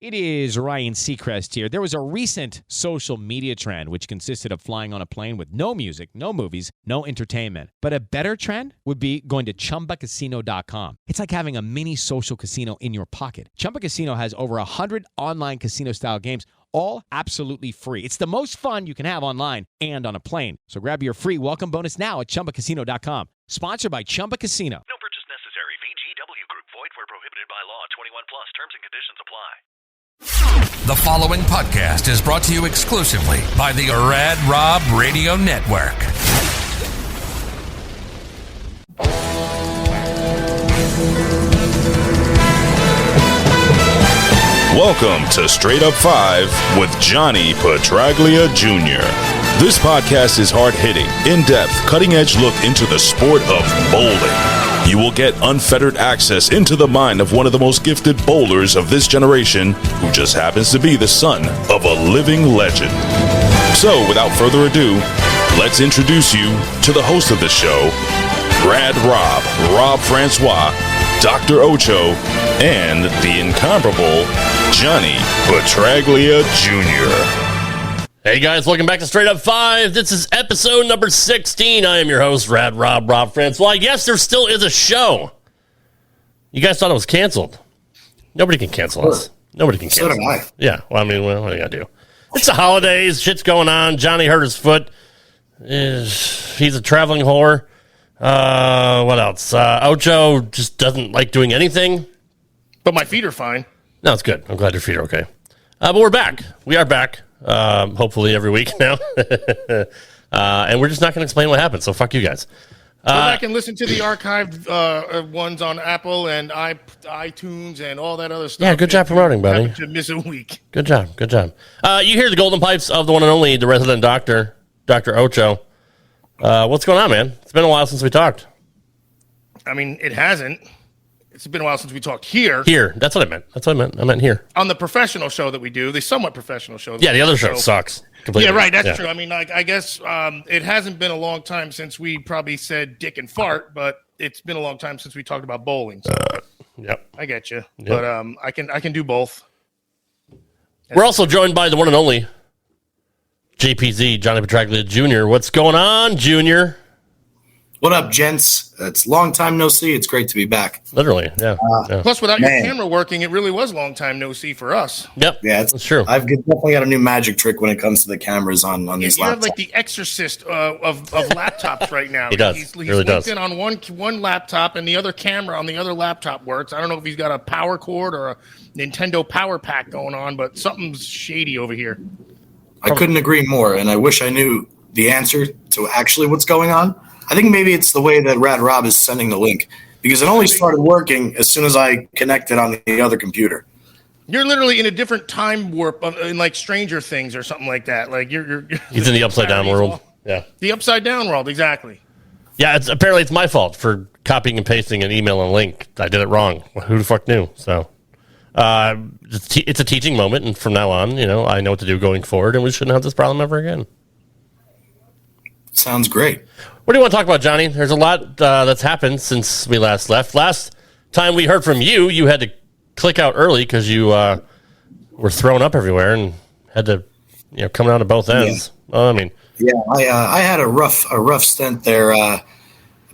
It is Ryan Seacrest here. There was a recent social media trend which consisted of flying on a plane with no music, no movies, no entertainment. But a better trend would be going to ChumbaCasino.com. It's like having a mini social casino in your pocket. Chumba Casino has over 100 online casino-style games, all absolutely free. It's the most fun you can have online and on a plane. So grab your free welcome bonus now at ChumbaCasino.com. Sponsored by Chumba Casino. No purchase necessary. VGW Group. Void where prohibited by law. 21 plus. Terms and conditions apply. The following podcast is brought to you exclusively by the Rad Rob Radio Network. Welcome to Straight Up 5 with Johnny Petraglia Jr. This podcast is hard-hitting, in-depth, cutting-edge look into the sport of bowling. You will get unfettered access into the mind of one of the most gifted bowlers of this generation, who just happens to be the son of a living legend. So, without further ado, let's introduce you to the host of the show, Rad Rob, Rob Francois, Dr. Ocho, and the incomparable Johnny Petraglia Jr. Hey guys, welcome back to Straight Up 5. This is episode number 16. I am your host, Rad Rob Francois. Yes, there still is a show. You guys thought it was canceled. Nobody can cancel us. Nobody can cancel us. Yeah, well, what do you gotta do? It's the holidays. Shit's going on. Johnny hurt his foot. He's a traveling whore. What else? Ocho just doesn't like doing anything. But my feet are fine. No, it's good. I'm glad your feet are okay. But we're back. We are back. Hopefully every week now. And we're just not going to explain what happened, so fuck you guys. Go back and listen to the archived ones on Apple and iTunes and all that other stuff. Yeah, good job promoting, buddy. To miss a week. Good job. You hear the golden pipes of the one and only, the resident doctor, Dr. Ocho. What's going on, man? It's been a while since we talked. I mean, it hasn't. It's been a while since we talked here. Here. That's what I meant. I meant here. On the professional show that we do, the somewhat professional show. Yeah, the other show sucks. Completely. Yeah, right. That's true. I mean, I guess it hasn't been a long time since we probably said dick and fart, but it's been a long time since we talked about bowling. So. Yep. I get you. Yep. But I can do both. We're also joined by the one and only JPZ, Johnny Petraglia Jr. What's going on, Junior? What up, gents? It's long time no see. It's great to be back. Literally, yeah. Plus, without your camera working, it really was a long time no see for us. Yep, yeah, that's true. I've definitely got a new magic trick when it comes to the cameras on these laptops. You have like the exorcist of laptops right now. He does. He's really does. in on one laptop, and the other camera on the other laptop works. I don't know if he's got a power cord or a Nintendo Power Pack going on, but something's shady over here. I couldn't agree more, and I wish I knew the answer to actually what's going on. I think maybe it's the way that Rad Rob is sending the link, because it only started working as soon as I connected on the other computer. You're literally in a different time warp, in like Stranger Things or something like that. Like you're He's in the upside down world. Yeah, the upside down world, exactly. Yeah, apparently it's my fault for copying and pasting an email and link. I did it wrong. Who the fuck knew? So, it's a teaching moment, and from now on, I know what to do going forward, and we shouldn't have this problem ever again. Sounds great. What do you want to talk about, Johnny? There's a lot that's happened since we last left. Last time we heard from you, you had to click out early because you were thrown up everywhere and had to, coming out of both ends. Yeah. I had a rough stint there.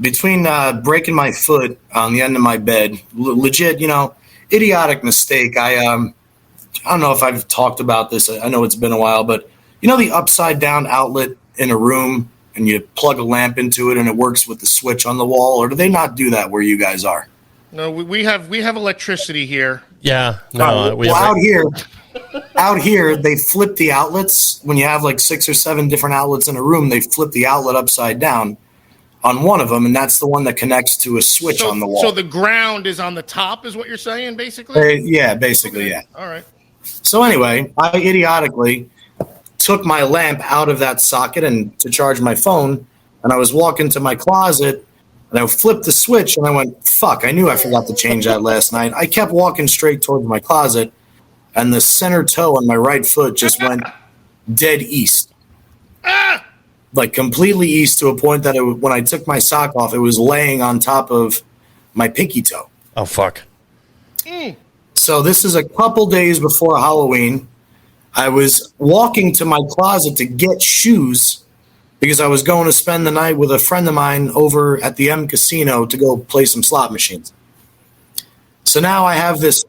Between breaking my foot on the end of my bed, legit, idiotic mistake. I don't know if I've talked about this. I know it's been a while, but the upside down outlet in a room, and you plug a lamp into it and it works with the switch on the wall, or do they not do that where you guys are? No, we have electricity here. Yeah. No, out here, they flip the outlets. When you have like 6 or 7 different outlets in a room, they flip the outlet upside down on one of them, and that's the one that connects to a switch on the wall. So the ground is on the top, is what you're saying, basically? Yeah, basically, okay. Yeah. All right. So anyway, I idiotically took my lamp out of that socket and to charge my phone, and I was walking to my closet, and I flipped the switch, and I went, fuck, I knew I forgot to change that last night. I kept walking straight towards my closet, and the center toe on my right foot just went dead east. Like completely east, to a point that when I took my sock off, it was laying on top of my pinky toe. Oh, fuck. So this is a couple days before Halloween. I was walking to my closet to get shoes because I was going to spend the night with a friend of mine over at the M Casino to go play some slot machines. So now I have this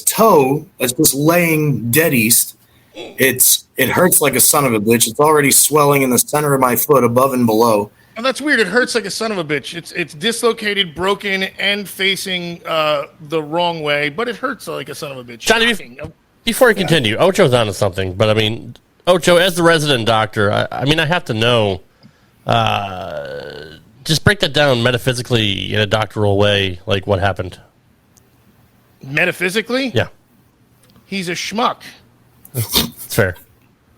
toe that's just laying dead east. It hurts like a son of a bitch. It's already swelling in the center of my foot above and below. Oh, that's weird. It hurts like a son of a bitch. It's dislocated, broken, and facing the wrong way, but it hurts like a son of a bitch. Johnny, before you continue, Ocho's onto something, but I mean, Ocho, as the resident doctor, I mean, I have to know, just break that down metaphysically in a doctoral way, like what happened. Metaphysically? Yeah. He's a schmuck. It's fair.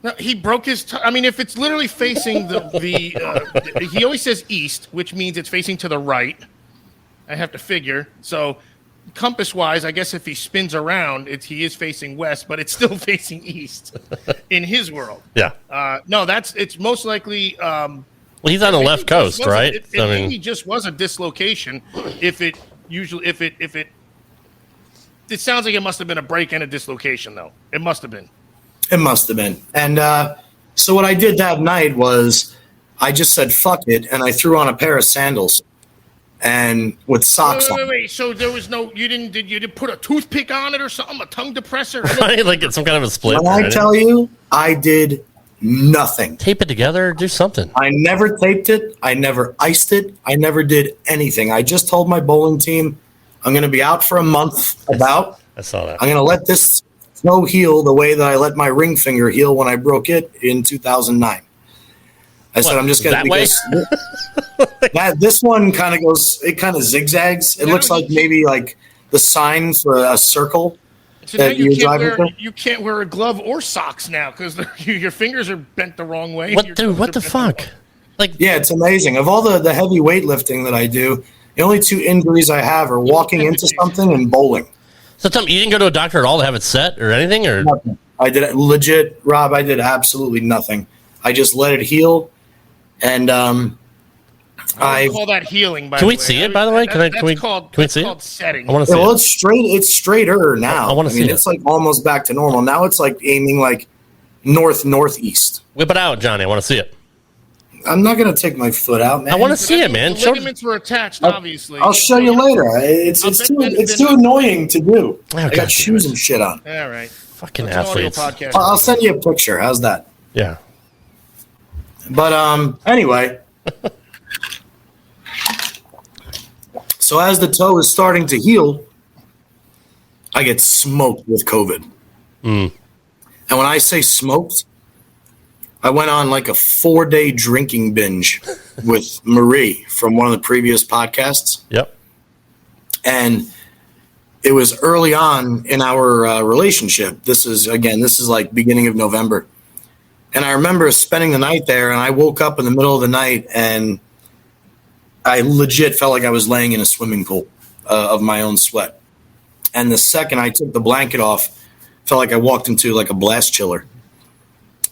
No, he broke his. I mean, if it's literally facing he always says east, which means it's facing to the right. I have to figure. So, compass-wise, I guess if he spins around, he is facing west, but it's still facing east in his world. Yeah. No, it's most likely. Well, he's on the left coast, right? It just was a dislocation. It sounds like it must have been a break and a dislocation, though. It must have been. It must have been. And so what I did that night was I just said, fuck it, and I threw on a pair of sandals and with socks on. Wait. So there was you didn't put a toothpick on it or something, a tongue depressor? Right? Like it's some kind of a split. When I tell you, I did nothing. Tape it together, do something. I never taped it. I never iced it. I never did anything. I just told my bowling team, I'm going to be out for a month I saw that. I'm going to let this toe heal the way that I let my ring finger heal when I broke it in 2009. I said, I'm just going to be this one kind of goes, it kind of zigzags. It looks like maybe like the sign for a circle. So now you can't wear a glove or socks now because your fingers are bent the wrong way. What the fuck? Yeah, it's amazing. Of all the heavy weightlifting that I do, the only two injuries I have are walking into something and bowling. So tell me, you didn't go to a doctor at all to have it set or anything? Or nothing. I did legit, Rob. I did absolutely nothing. I just let it heal, and I call that healing. Can we see it? By the way, can we see it? Called setting. I want to see. Well, it's straight. It's straighter now. I want to see it. It's like almost back to normal now. It's like aiming like northeast. Whip it out, Johnny. I want to see it. I'm not gonna take my foot out, man. I want to see it, man. The ligaments were attached, obviously. I'll show you later. It's too annoying to do. Oh, I got shoes and shit on. All right, fucking athletes. I'll send you a picture. How's that? Yeah. But anyway. So as the toe is starting to heal, I get smoked with COVID. And when I say smoked, I went on like a 4-day drinking binge with Marie from one of the previous podcasts. Yep. And it was early on in our relationship. This is like beginning of November. And I remember spending the night there, and I woke up in the middle of the night, and I legit felt like I was laying in a swimming pool of my own sweat. And the second I took the blanket off, felt like I walked into like a blast chiller.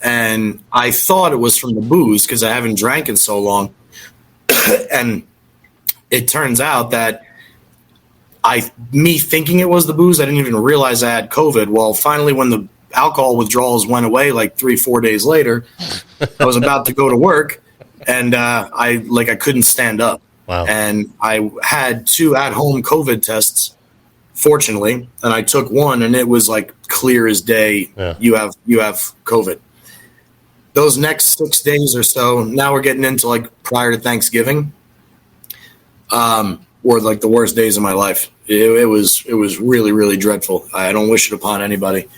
And I thought it was from the booze because I haven't drank in so long. And it turns out that me thinking it was the booze, I didn't even realize I had COVID. Well, finally, when the alcohol withdrawals went away like 3-4 days later, I was about to go to work, and I couldn't stand up. Wow. And I had 2 at-home COVID tests, fortunately, and I took one, and it was like clear as day. Yeah. You have COVID. Those next 6 days or so, now we're getting into like prior to Thanksgiving, were like the worst days of my life. It was really, really dreadful. I don't wish it upon anybody.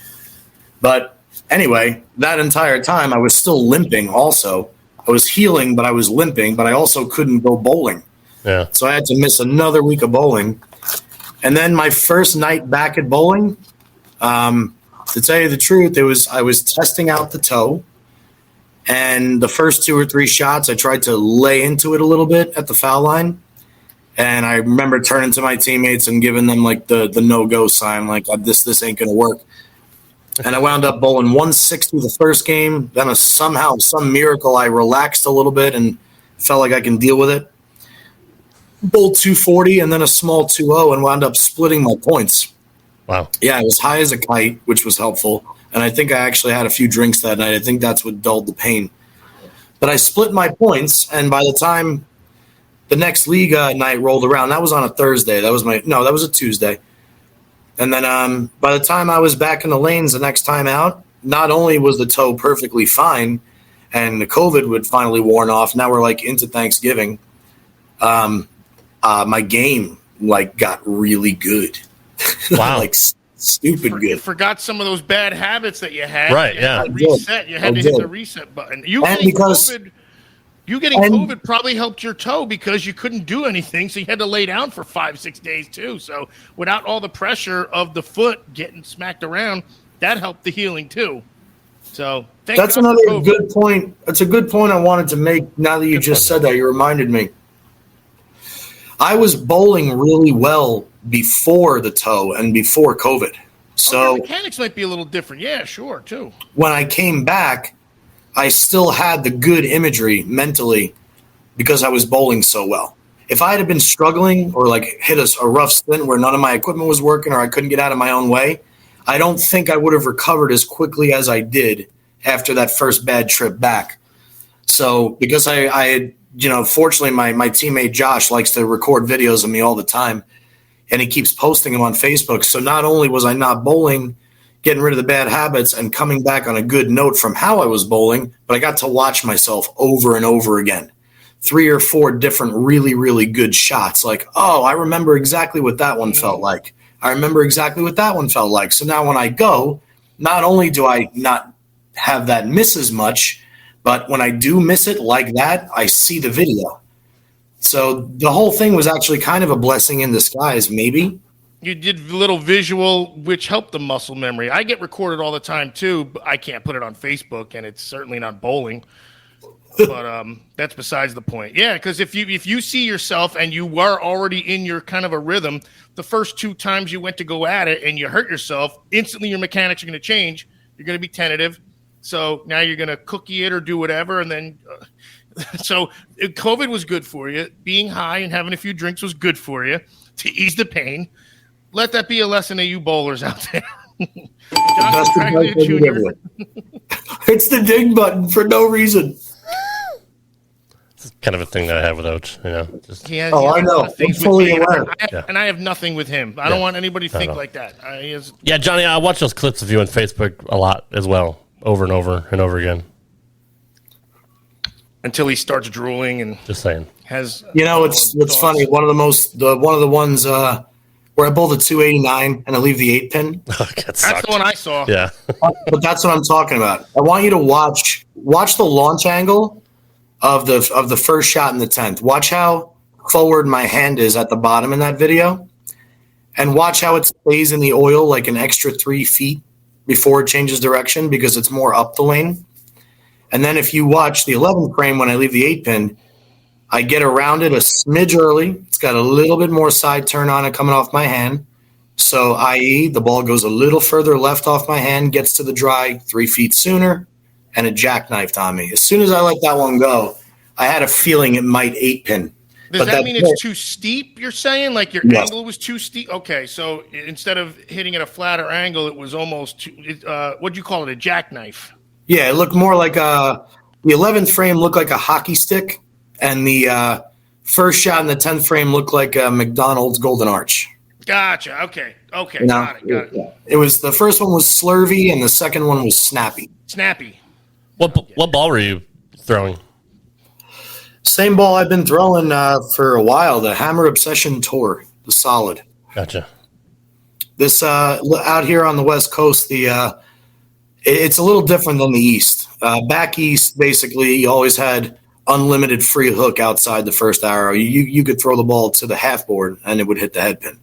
But anyway, that entire time I was still limping also. I was healing, but I was limping, but I also couldn't go bowling. Yeah. So I had to miss another week of bowling. And then my first night back at bowling, to tell you the truth, I was testing out the toe. And the first 2 or 3 shots, I tried to lay into it a little bit at the foul line. And I remember turning to my teammates and giving them like the no-go sign, like this ain't going to work. And I wound up bowling 160 the first game. Then somehow, some miracle, I relaxed a little bit and felt like I can deal with it. Bowled 240 and then a small 2-0 and wound up splitting my points. Wow. Yeah, I was high as a kite, which was helpful. And I think I actually had a few drinks that night. I think that's what dulled the pain. But I split my points, and by the time the next league night rolled around, that was on a Thursday. That was a Tuesday. And then by the time I was back in the lanes the next time out, not only was the toe perfectly fine, and the COVID would finally worn off. Now we're like into Thanksgiving. My game got really good. Wow. Like stupid good. You forgot some of those bad habits that you had. Right, You yeah. had to reset. You had to hit the reset button. You getting COVID probably helped your toe because you couldn't do anything, so you had to lay down for 5-6 days too. So without all the pressure of the foot getting smacked around, that helped the healing too. So that's another good point. That's a good point I wanted to make. Now that you just said that, you reminded me. I was bowling really well before the toe and before COVID. So mechanics might be a little different. Yeah, sure, too. When I came back, I still had the good imagery mentally because I was bowling so well. If I had been struggling or hit a rough stint where none of my equipment was working or I couldn't get out of my own way, I don't think I would have recovered as quickly as I did after that first bad trip back. So because I had, fortunately my teammate Josh likes to record videos of me all the time, and he keeps posting them on Facebook. So not only was I not bowling, getting rid of the bad habits and coming back on a good note from how I was bowling, but I got to watch myself over and over again. 3 or 4 different really, really good shots. I remember exactly what that one felt like. I remember exactly what that one felt like. So now when I go, not only do I not have that miss as much, but when I do miss it like that, I see the video. So the whole thing was actually kind of a blessing in disguise, maybe. You did a little visual, which helped the muscle memory. I get recorded all the time, too, but I can't put it on Facebook, and it's certainly not bowling. But that's besides the point. Yeah, because if you see yourself and you were already in your kind of a rhythm, the first 2 times you went to go at it and you hurt yourself, instantly your mechanics are going to change. You're going to be tentative. So now you're going to cookie it or do whatever. And then so COVID was good for you. Being high and having a few drinks was good for you to ease the pain. Let that be a lesson to you bowlers out there. Johnny Petraglia Jr. It's the ding button for no reason. It's kind of a thing that I have with Oach, I know. I'm fully aware. And I have nothing with him. I don't want anybody to think like that. Yeah, Johnny, I watch those clips of you on Facebook a lot as well, over and over and over again. Until he starts drooling and just saying. It's funny. One of the ones where I bowl the 289 and I leave the 8-pin. That's the one I saw. Yeah. But that's what I'm talking about. I want you to watch the launch angle of the first shot in the 10th. Watch how forward my hand is at the bottom in that video, and watch how it stays in the oil like an extra 3 feet before it changes direction because it's more up the lane. And then if you watch the 11th frame when I leave the 8-pin, I get around it a smidge early. It's got a little bit more side turn on it coming off my hand. So, i.e., the ball goes a little further left off my hand, gets to the dry 3 feet sooner, and it jackknifed on me. As soon as I let that one go, I had a feeling it might 8-pin. Does that mean it's too steep, you're saying? Like your angle was too steep? Okay, so instead of hitting at a flatter angle, it was almost, what'd you call it, a jackknife? Yeah, it looked more like the 11th frame looked like a hockey stick, and the first shot in the 10th frame looked like a McDonald's Golden Arch. Gotcha. Okay. Got it. It was the first one was slurvy, and the second one was snappy. What ball were you throwing? Same ball I've been throwing for a while, the Hammer Obsession Tour, the solid. Gotcha. This out here on the West Coast, it's a little different than the East. Back East, basically, you always had unlimited free hook outside the first arrow. You could throw the ball to the half board, and it would hit the head pin.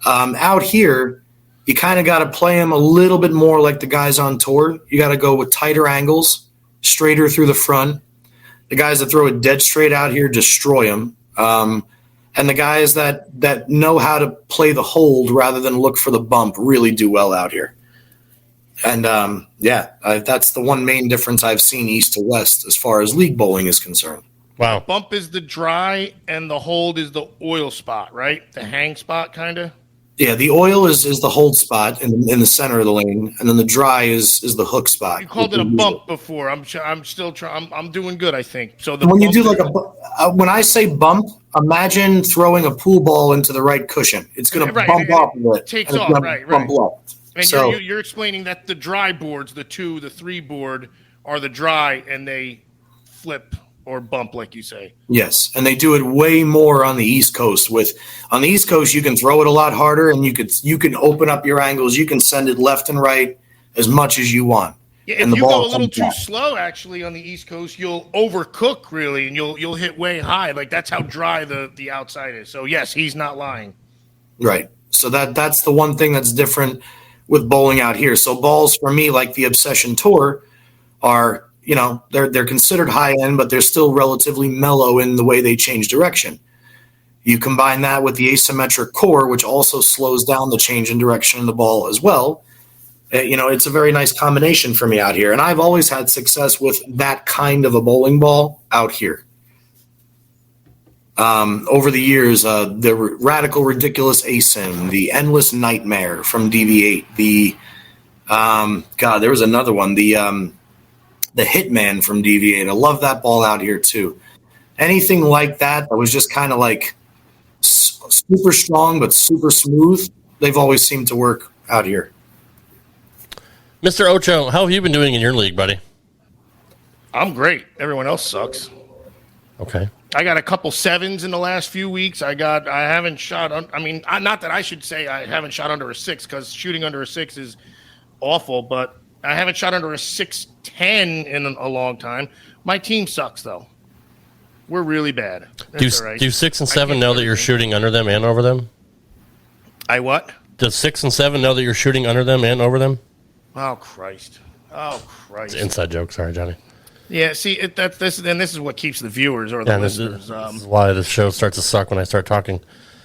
Out here, you kind of got to play them a little bit more like the guys on tour. You got to go with tighter angles, straighter through the front. The guys that throw it dead straight out here destroy them. And the guys that know how to play the hold rather than look for the bump really do well out here. And, that's the one main difference I've seen east to west as far as league bowling is concerned. Wow. Bump is the dry and the hold is the oil spot, right? The hang spot, kind of? Yeah, the oil is the hold spot in the center of the lane, and then the dry is the hook spot. You called it a bump before. I'm still trying. I'm doing good, I think. So when you do like when I say bump, imagine throwing a pool ball into the right cushion. It's going to bump up a bit. Takes off, right. Bump up. And so you're explaining that the dry boards, the 2, the 3 board, are the dry, and they flip or bump, like you say. Yes, and they do it way more on the East Coast. On the East Coast, you can throw it a lot harder, and you can open up your angles. You can send it left and right as much as you want. Yeah, if you go a little too slow, actually, on the East Coast, you'll overcook really, and you'll hit way high. Like that's how dry the outside is. So yes, he's not lying. Right. So that's the one thing that's different with bowling out here. So balls for me, like the Obsession Tour, are they're considered high end, but they're still relatively mellow in the way they change direction. You combine that with the asymmetric core, which also slows down the change in direction of the ball as well. It's a very nice combination for me out here. And I've always had success with that kind of a bowling ball out here. Over the years, the Radical Ridiculous Asim, the Endless Nightmare from DV8, there was another one, the Hitman from DV8. I love that ball out here too. Anything like that was just kind of like super strong but super smooth, they've always seemed to work out here. Mr. Ocho, how have you been doing in your league, buddy? I'm great. Everyone else sucks. Okay. I got a couple 7s in the last few weeks. I haven't shot. Not that I should say I haven't shot under a 6, because shooting under a 6 is awful, but I haven't shot under a 610 in a long time. My team sucks, though. We're really bad. Do 6 and 7 know that you're shooting under them and over them? I what? Does 6 and 7 know that you're shooting under them and over them? Oh, Christ. It's an inside joke. Sorry, Johnny. Yeah, see, this is what keeps the viewers or the listeners. This is why the show starts to suck when I start talking.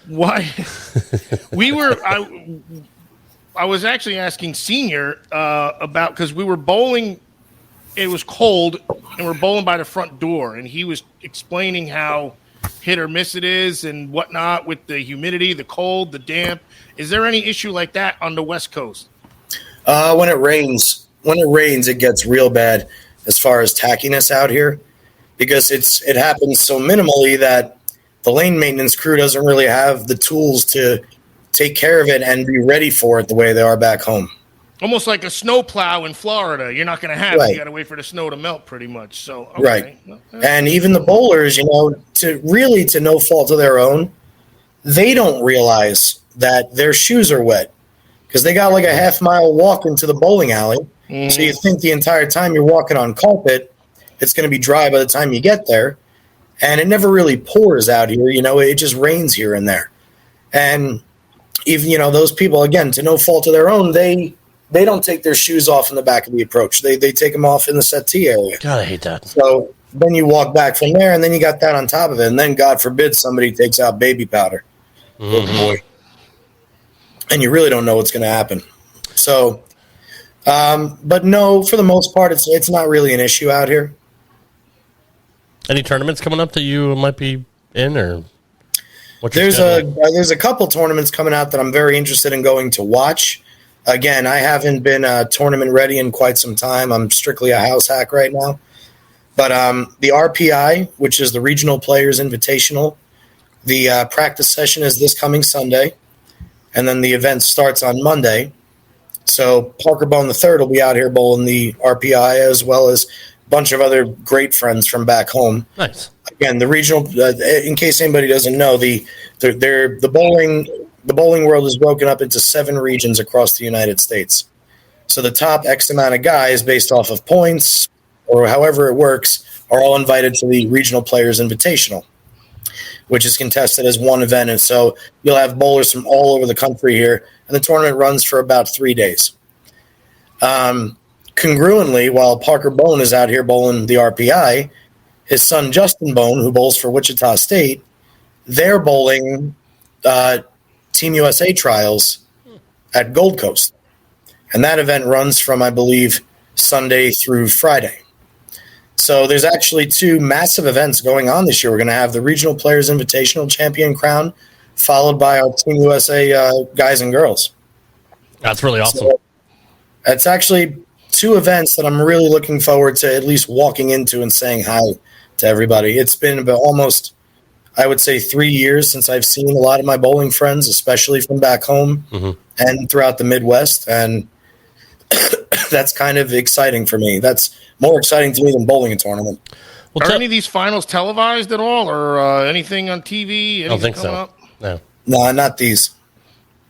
Why? I was actually asking Senior about, because we were bowling. It was cold, and we're bowling by the front door, and he was explaining how hit or miss it is and whatnot with the humidity, the cold, the damp. Is there any issue like that on the West Coast? When it rains, it gets real bad as far as tackiness out here, because it happens so minimally that the lane maintenance crew doesn't really have the tools to take care of it and be ready for it the way they are back home. Almost like a snow plow in Florida. You're not going to have it. You got to wait for the snow to melt pretty much. So okay. Right. And even the bowlers, to no fault of their own, they don't realize that their shoes are wet, because they got like a half-mile walk into the bowling alley. Mm-hmm. So you think the entire time you're walking on carpet, it's going to be dry by the time you get there. And it never really pours out here. It just rains here and there. And even, those people, again, to no fault of their own, they don't take their shoes off in the back of the approach. They take them off in the settee area. God, I hate that. So then you walk back from there, and then you got that on top of it. And then, God forbid, somebody takes out baby powder. Mm-hmm. Oh, boy. And you really don't know what's going to happen. So, but no, for the most part, it's not really an issue out here. Any tournaments coming up that you might be in, or there's a couple tournaments coming out that I'm very interested in going to watch. Again, I haven't been tournament ready in quite some time. I'm strictly a house hack right now. But the RPI, which is the Regional Players Invitational, the practice session is this coming Sunday, and then the event starts on Monday. So Parker Bone III will be out here bowling the RPI, as well as a bunch of other great friends from back home. Nice. Again, the regional. In case anybody doesn't know, the bowling world is broken up into 7 regions across the United States. So the top X amount of guys, based off of points or however it works, are all invited to the Regional Players Invitational, which is contested as one event. And so you'll have bowlers from all over the country here, and the tournament runs for about 3 days. Congruently, while Parker Bone is out here bowling the RPI, his son Justin Bone, who bowls for Wichita State, they're bowling Team USA trials at Gold Coast. And that event runs from, I believe, Sunday through Friday. So there's actually 2 massive events going on this year. We're going to have the Regional Players Invitational Champion Crown followed by our Team USA guys and girls. That's really awesome. So it's actually 2 events that I'm really looking forward to at least walking into and saying hi to everybody. It's been about almost, I would say, 3 years since I've seen a lot of my bowling friends, especially from back home and throughout the Midwest. And that's kind of exciting for me. That's more exciting to me than bowling a tournament. Are any of these finals televised at all, or anything on TV? I don't think so. Up? No, not these.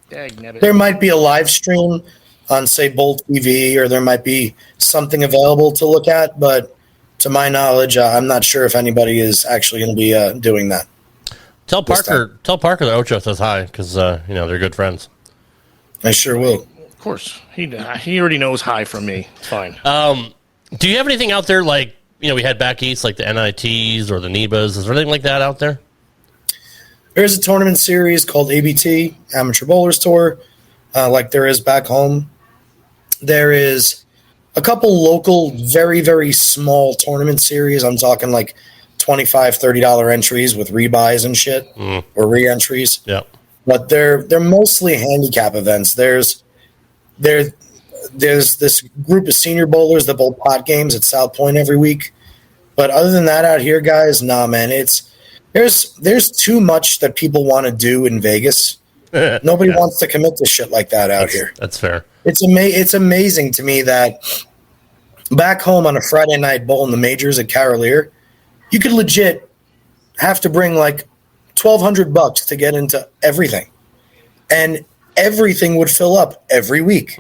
Dagnabbit. There might be a live stream on, say, Bowl TV, or there might be something available to look at, but to my knowledge, I'm not sure if anybody is actually going to be doing that. Tell Parker that Ocho says hi, because they're good friends. I sure will. Of course, he already knows hi from me. It's fine. Do you have anything out there like we had back east, like the NITs or the NEBAs? Is there anything like that out there? There's a tournament series called ABT, Amateur Bowlers Tour, like there is back home. There is a couple local, very, very small tournament series. I'm talking like $25, $30 entries with rebuys and shit, or re-entries. Yeah. But they're mostly handicap events. There's this group of senior bowlers that bowl pot games at South Point every week. But other than that out here, guys, nah, man, there's too much that people want to do in Vegas. Nobody wants to commit to shit like that out here. That's fair. It's amazing to me that back home on a Friday night bowl in the majors at Carolier, you could legit have to bring like $1,200 to get into everything, and everything would fill up every week.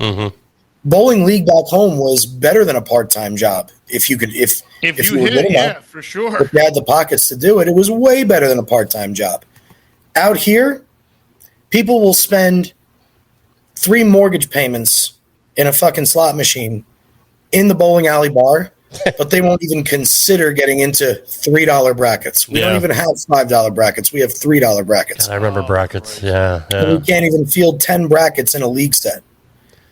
Bowling league back home was better than a part-time job if you could if you were good enough, for sure. if you had the pockets to do it. It was way better than a part-time job. Out here, people will spend 3 mortgage payments in a fucking slot machine in the bowling alley bar, but they won't even consider getting into $3 brackets. We don't even have $5 brackets. We have $3 brackets. God, I remember brackets. Yeah. We can't even field 10 brackets in a league set.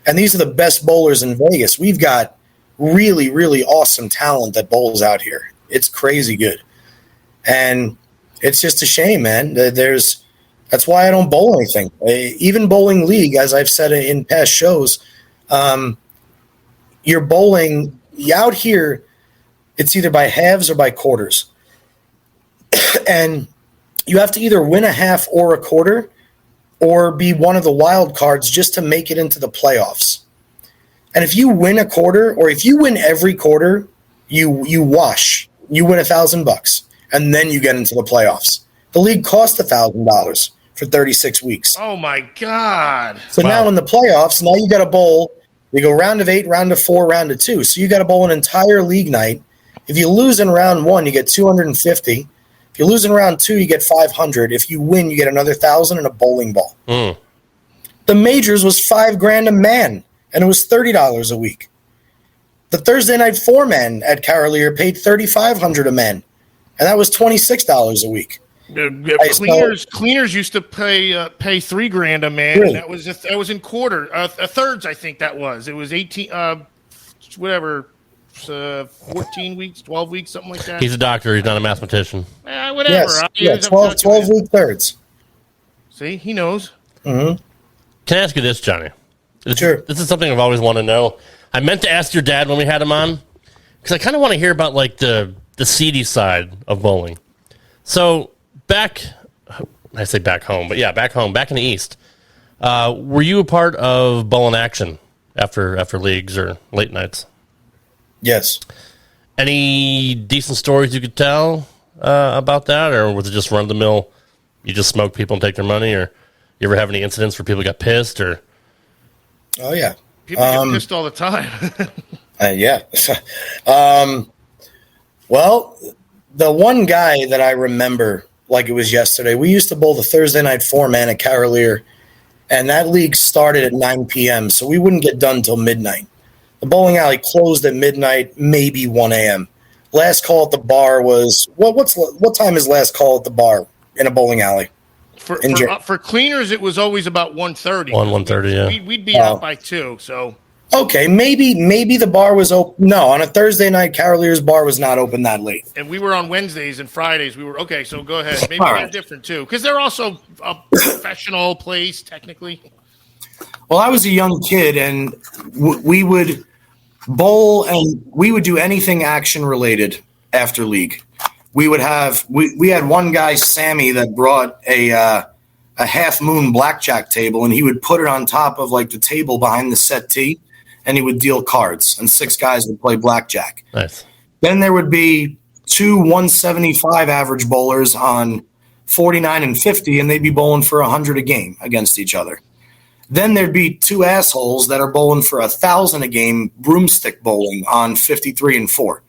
And these are the best bowlers in Vegas. We've got really, really awesome talent that bowls out here. It's crazy good. And it's just a shame, man. That's why I don't bowl anything. Even bowling league, as I've said in past shows, you're bowling out here, it's either by halves or by quarters. And you have to either win a half or a quarter or be one of the wild cards just to make it into the playoffs. And if you win a quarter, or if you win every quarter, you wash. You win $1,000, and then you get into the playoffs. The league cost $1,000 for 36 weeks. Oh my God! So now in the playoffs, now you got to bowl. You go round of 8, round of 4, round of 2. So you got to bowl an entire league night. If you lose in round 1, you get $250. If you lose in round 2, you get $500. If you win, you get another $1,000 and a bowling ball. The majors was $5,000 a man, and it was $30 a week. The Thursday night 4-man at Carolier paid $3,500 a man, and that was $26 a week. Cleaners used to pay $3,000 a man. Really? And that was in quarter thirds. I think that was. It was 18, 14 weeks, 12 weeks, something like that. He's a doctor. He's not a mathematician. Whatever. Yes, 12 week thirds. See, he knows. Can I ask you this, Johnny? Sure. This is something I've always wanted to know. I meant to ask your dad when we had him on, because I kind of want to hear about like the seedy side of bowling. So I say back home, but yeah, back home, back in the East, were you a part of bowling action after leagues or late nights? Yes. Any decent stories you could tell about that, or was it just run of the mill? You just smoke people and take their money, or you ever have any incidents where people got pissed? Or Oh yeah, people get pissed all the time. yeah. Well, the one guy that I remember like it was yesterday, we used to bowl the Thursday night 4-man at Carolier, and that league started at 9 p.m., so we wouldn't get done till midnight. The bowling alley closed at midnight, maybe 1 a.m. Last call at the bar was what time is last call at the bar in a bowling alley? For cleaners, it was always about 1:30. 1:30, yeah. We'd be out by 2. So. Okay, maybe the bar was open. No, on a Thursday night, Carolier's bar was not open that late. And we were on Wednesdays and Fridays. We were okay. So go ahead. Maybe All they're right. different too, because they're also a professional place technically. Well, I was a young kid, and we would bowl, and we would do anything action related after league. We would have we had one guy, Sammy, that brought a half moon blackjack table, and he would put it on top of like the table behind the settee, and he would deal cards, and 6 guys would play blackjack. Nice. Then there would be 2 175 average bowlers on 49 and 50, and they'd be bowling for 100 a game against each other. Then there'd be 2 assholes that are bowling for 1,000 a game, broomstick bowling on 53 and 4.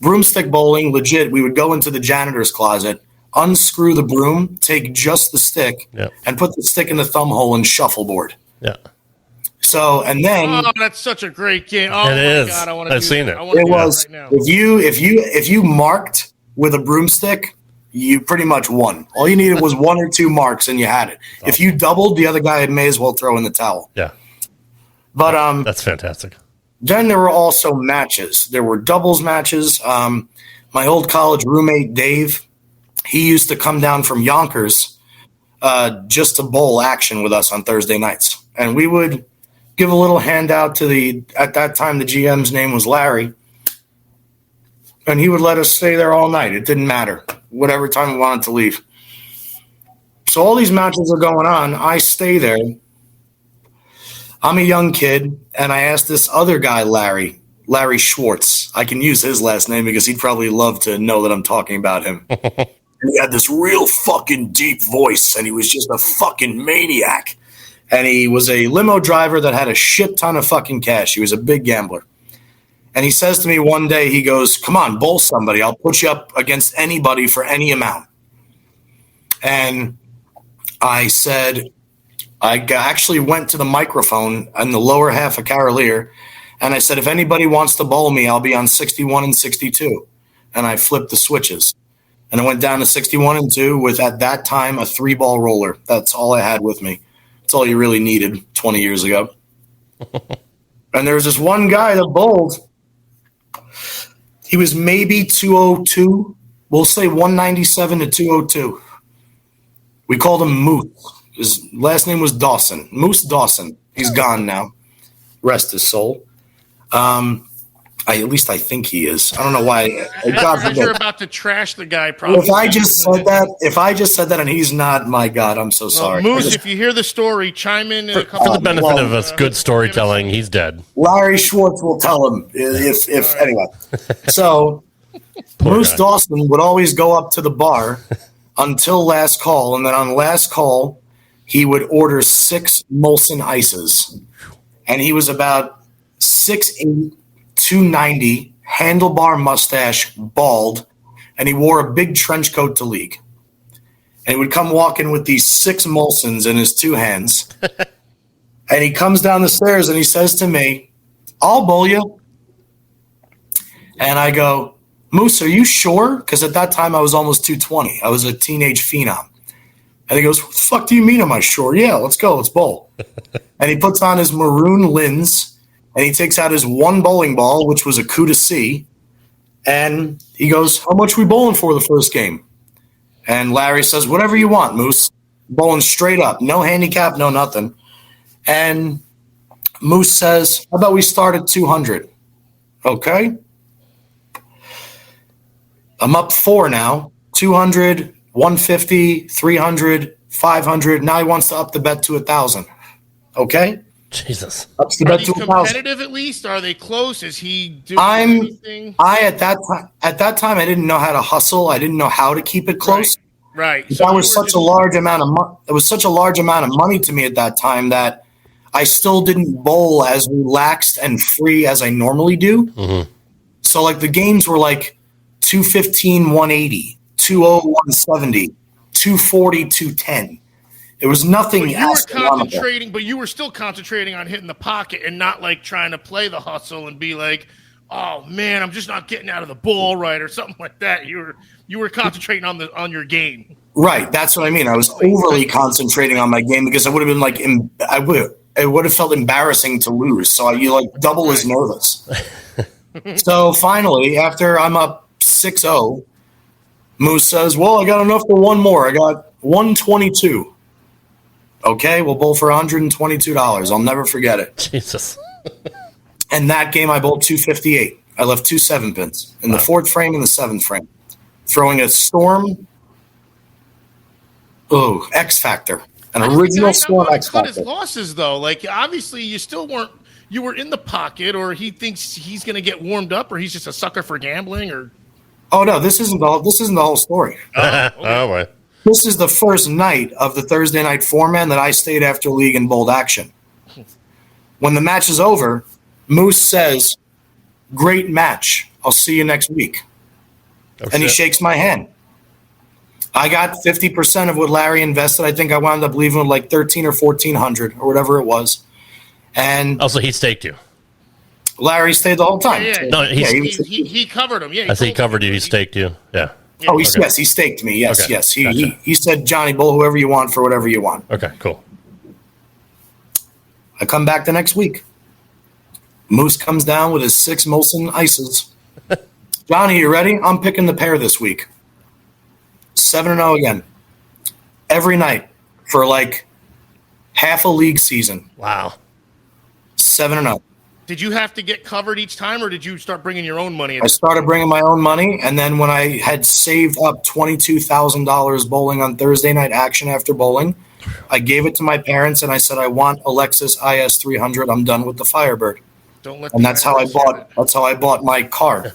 Broomstick bowling, legit, we would go into the janitor's closet, unscrew the broom, take just the stick, and put the stick in the thumb hole and shuffleboard. Yeah. So, and then that's such a great game. Oh It my is. God, I want to. I've seen it. I wanna it do was that right now. if you marked with a broomstick, you pretty much won. All you needed was 1 or 2 marks, and you had it. If you doubled, the other guy may as well throw in the towel. Yeah. But That's fantastic. then there were also matches. There were doubles matches. My old college roommate Dave, he used to come down from Yonkers just to bowl action with us on Thursday nights, and we would give a little handout to at that time the GM's name was Larry, and he would let us stay there all night. It didn't matter, whatever time we wanted to leave. So all these matches are going on. I stay there. I'm a young kid, and I asked this other guy, Larry Schwartz. I can use his last name because he'd probably love to know that I'm talking about him. He had this real fucking deep voice, and he was just a fucking maniac. And he was a limo driver that had a shit ton of fucking cash. He was a big gambler. And he says to me one day, he goes, "Come on, bowl somebody. I'll put you up against anybody for any amount." And I said, I actually went to the microphone in the lower half of Carolier, and I said, "If anybody wants to bowl me, I'll be on 61 and 62. And I flipped the switches. And I went down to 61 and 2 with, at that time, a 3-ball roller. That's all I had with me. That's all you really needed 20 years ago. And there was this one guy that bowled. He was maybe 202. We'll say 197 to 202. We called him Moose. His last name was Dawson. Moose Dawson. He's gone now. Rest his soul. At least I think he is. I don't know why. As you're about to trash the guy, probably. If I just said that, and he's not, my God, I'm so sorry. Moose, if you hear the story, chime in. For the benefit of us, good storytelling, he's dead. Larry Schwartz will tell him if anyway. So Moose Dawson would always go up to the bar until last call, and then on last call, he would order 6 Molson Ices, and he was about 6'8", 290, handlebar mustache, bald, and he wore a big trench coat to league. And he would come walking with these 6 Molsons in his 2 hands. And he comes down the stairs and he says to me, "I'll bowl you." And I go, "Moose, are you sure?" Because at that time I was almost 220. I was a teenage phenom. And he goes, "What the fuck do you mean am I sure?" "Yeah, let's go. Let's bowl." And he puts on his maroon lens. And he takes out his 1 bowling ball, which was a coup de C, and he goes, "How much we bowling for the first game?" And Larry says, "Whatever you want, Moose." Bowling straight up, no handicap, no nothing. And Moose says, "How about we start at 200? Okay. I'm up 4 now. 200, 150, 300, 500. Now he wants to up the bet to 1,000. Okay. Jesus. Ups the Are bet they to 1,000. competitive at least? Are they close? Is he doing I'm- anything? At that time, I didn't know how to hustle. I didn't know how to keep it close. Right. That was such a large amount of it was such a large amount of money to me at that time that I still didn't bowl as relaxed and free as I normally do. Mm-hmm. So like the games were like 215, 180, 20, 170, 240, 210. It was nothing. You were concentrating, but you were still concentrating on hitting the pocket and not like trying to play the hustle and be like, "Oh man, I'm just not getting out of the ball right," or something like that. You were concentrating on your game. Right, that's what I mean. I was overly concentrating on my game because I would have been like, it would have felt embarrassing to lose. So you like double as nervous. So finally, after I'm up 6-0, Moose says, well, I got enough for one more. I got 122. Okay, we'll bowl for $122. I'll never forget it. Jesus. And that game, I bowled 258. I left 2 7-pins in the 4th frame and the 7th frame. Throwing a Storm, X Factor. An original Storm X Cut Factor. his losses, though. Like, obviously, you still weren't. You were in the pocket, or he thinks he's going to get warmed up, or he's just a sucker for gambling, or. Oh no, this isn't the whole story. Oh, boy. This is the first night of the Thursday night 4-man that I stayed after league and bowled action. When the match is over, Moose says, "Great match. I'll see you next week." And he shakes my hand. I got 50% of what Larry invested. I think I wound up leaving with like 13 or 1400 or whatever it was. And also, he staked you. Larry stayed the whole time. Yeah. No, he covered him. Yeah, I think he covered you. He staked you. Yeah. Oh, yes, he staked me. Yes, Okay. yes. Gotcha. He said, Johnny, bowl whoever you want for whatever you want. Okay, cool. I come back the next week. Moose comes down with his 6 Molson Ices. Johnny, you ready? I'm picking the pair this week. 7-0 again. Every night for like half a league season. Wow. 7-0. Did you have to get covered each time, or did you start bringing your own money? I started bringing my own money, and then when I had saved up $22,000 bowling on Thursday night action after bowling, I gave it to my parents, and I said, I want a Lexus IS 300. I'm done with the Firebird. Don't let. And that's how I bought my car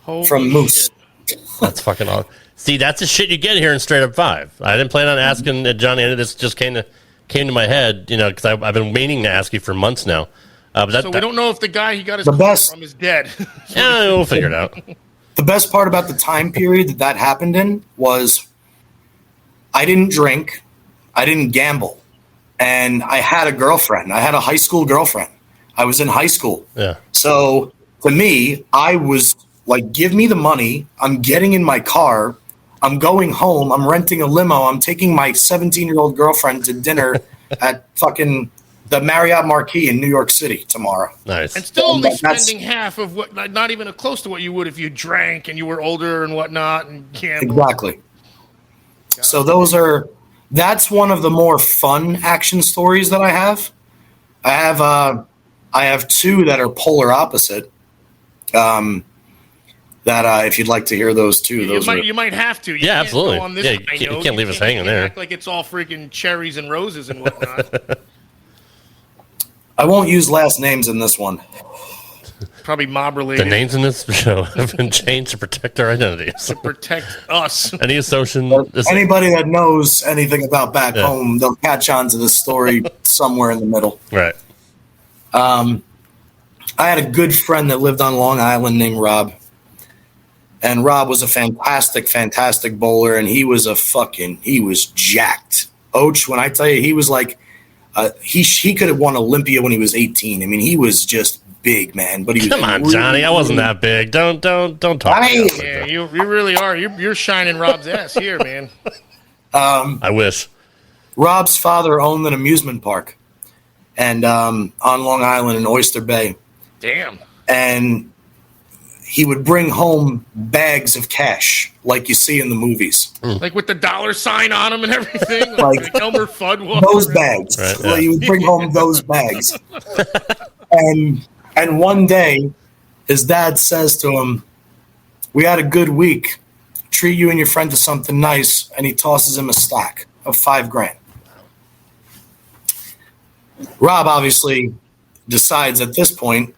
from Moose. Shit. That's fucking awesome. See, that's the shit you get here in Straight Up 5. I didn't plan on asking Johnny any of this. Just came to my head, because I've been meaning to ask you for months now. So we don't know if the guy he got his The car best- from is dead. Yeah, we'll figure it out. The best part about the time period that happened in was I didn't drink, I didn't gamble, and I had a girlfriend. I had a high school girlfriend. I was in high school. Yeah. So to me, I was like, give me the money. I'm getting in my car. I'm going home. I'm renting a limo. I'm taking my 17-year-old girlfriend to dinner at fucking the Marriott Marquis in New York City tomorrow. Nice. And still only That's- spending half of what, not even close to what you would if you drank and you were older and whatnot and gambled. Exactly. So that's one of the more fun action stories that I have. I have 2 that are polar opposite. That if you'd like to hear those 2, You might have to. You Yeah, can't absolutely. go on this Yeah, high you note. can't leave us hanging there. Act like it's all freaking cherries and roses and whatnot. I won't use last names in this one. Probably mob related. The names in this show have been changed to protect our identities. to protect us. Any association? Anybody that knows anything about back Yeah. home, they'll catch on to this story somewhere in the middle. Right. I had a good friend that lived on Long Island named Rob. And Rob was a fantastic, fantastic bowler, and he was jacked. Oach, when I tell you, he was like, he could have won Olympia when he was 18. I mean, he was just big, man. But he was Come on, Johnny. I wasn't that big. Don't talk. Yeah, you really are. You're shining Rob's ass here, man. I wish. Rob's father owned an amusement park, and on Long Island in Oyster Bay. Damn. And he would bring home bags of cash like you see in the movies. Like with the $sign on them and everything. Like Elmer Fudd was. Those bags. Right, yeah. Well, he would bring home those bags. And one day, his dad says to him, we had a good week. Treat you and your friend to something nice. And he tosses him a stack of $5,000. Rob obviously decides at this point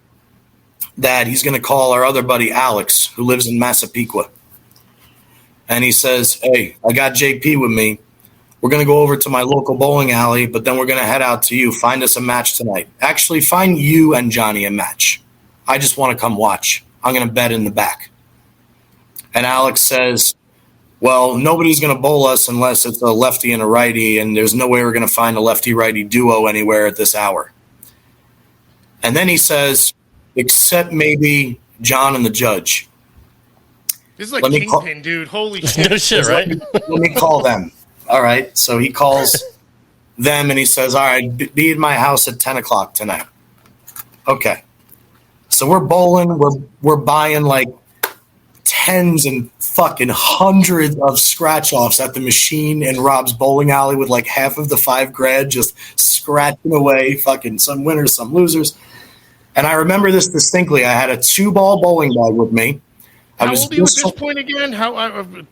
that he's going to call our other buddy Alex, who lives in Massapequa. And he says, hey, I got JP with me. We're going to go over to my local bowling alley, but then we're going to head out to you. Find us a match tonight. Actually, find you and Johnny a match. I just want to come watch. I'm going to bet in the back. And Alex says, well, nobody's going to bowl us unless it's a lefty and a righty, and there's no way we're going to find a lefty-righty duo anywhere at this hour. And then he says, except maybe John and the judge. This is like Let me Kingpin, dude. Holy shit. No shit, right? Let me call them. All right. So he calls them, and he says, all right, be at my house at 10 o'clock tonight. Okay. So we're bowling. We're buying like tens and fucking hundreds of scratch-offs at the machine in Rob's bowling alley with like half of the $5,000 just scratching away, fucking some winners, some losers. And I remember this distinctly. I had a 2-ball bowling bag with me. How old are you at this point again?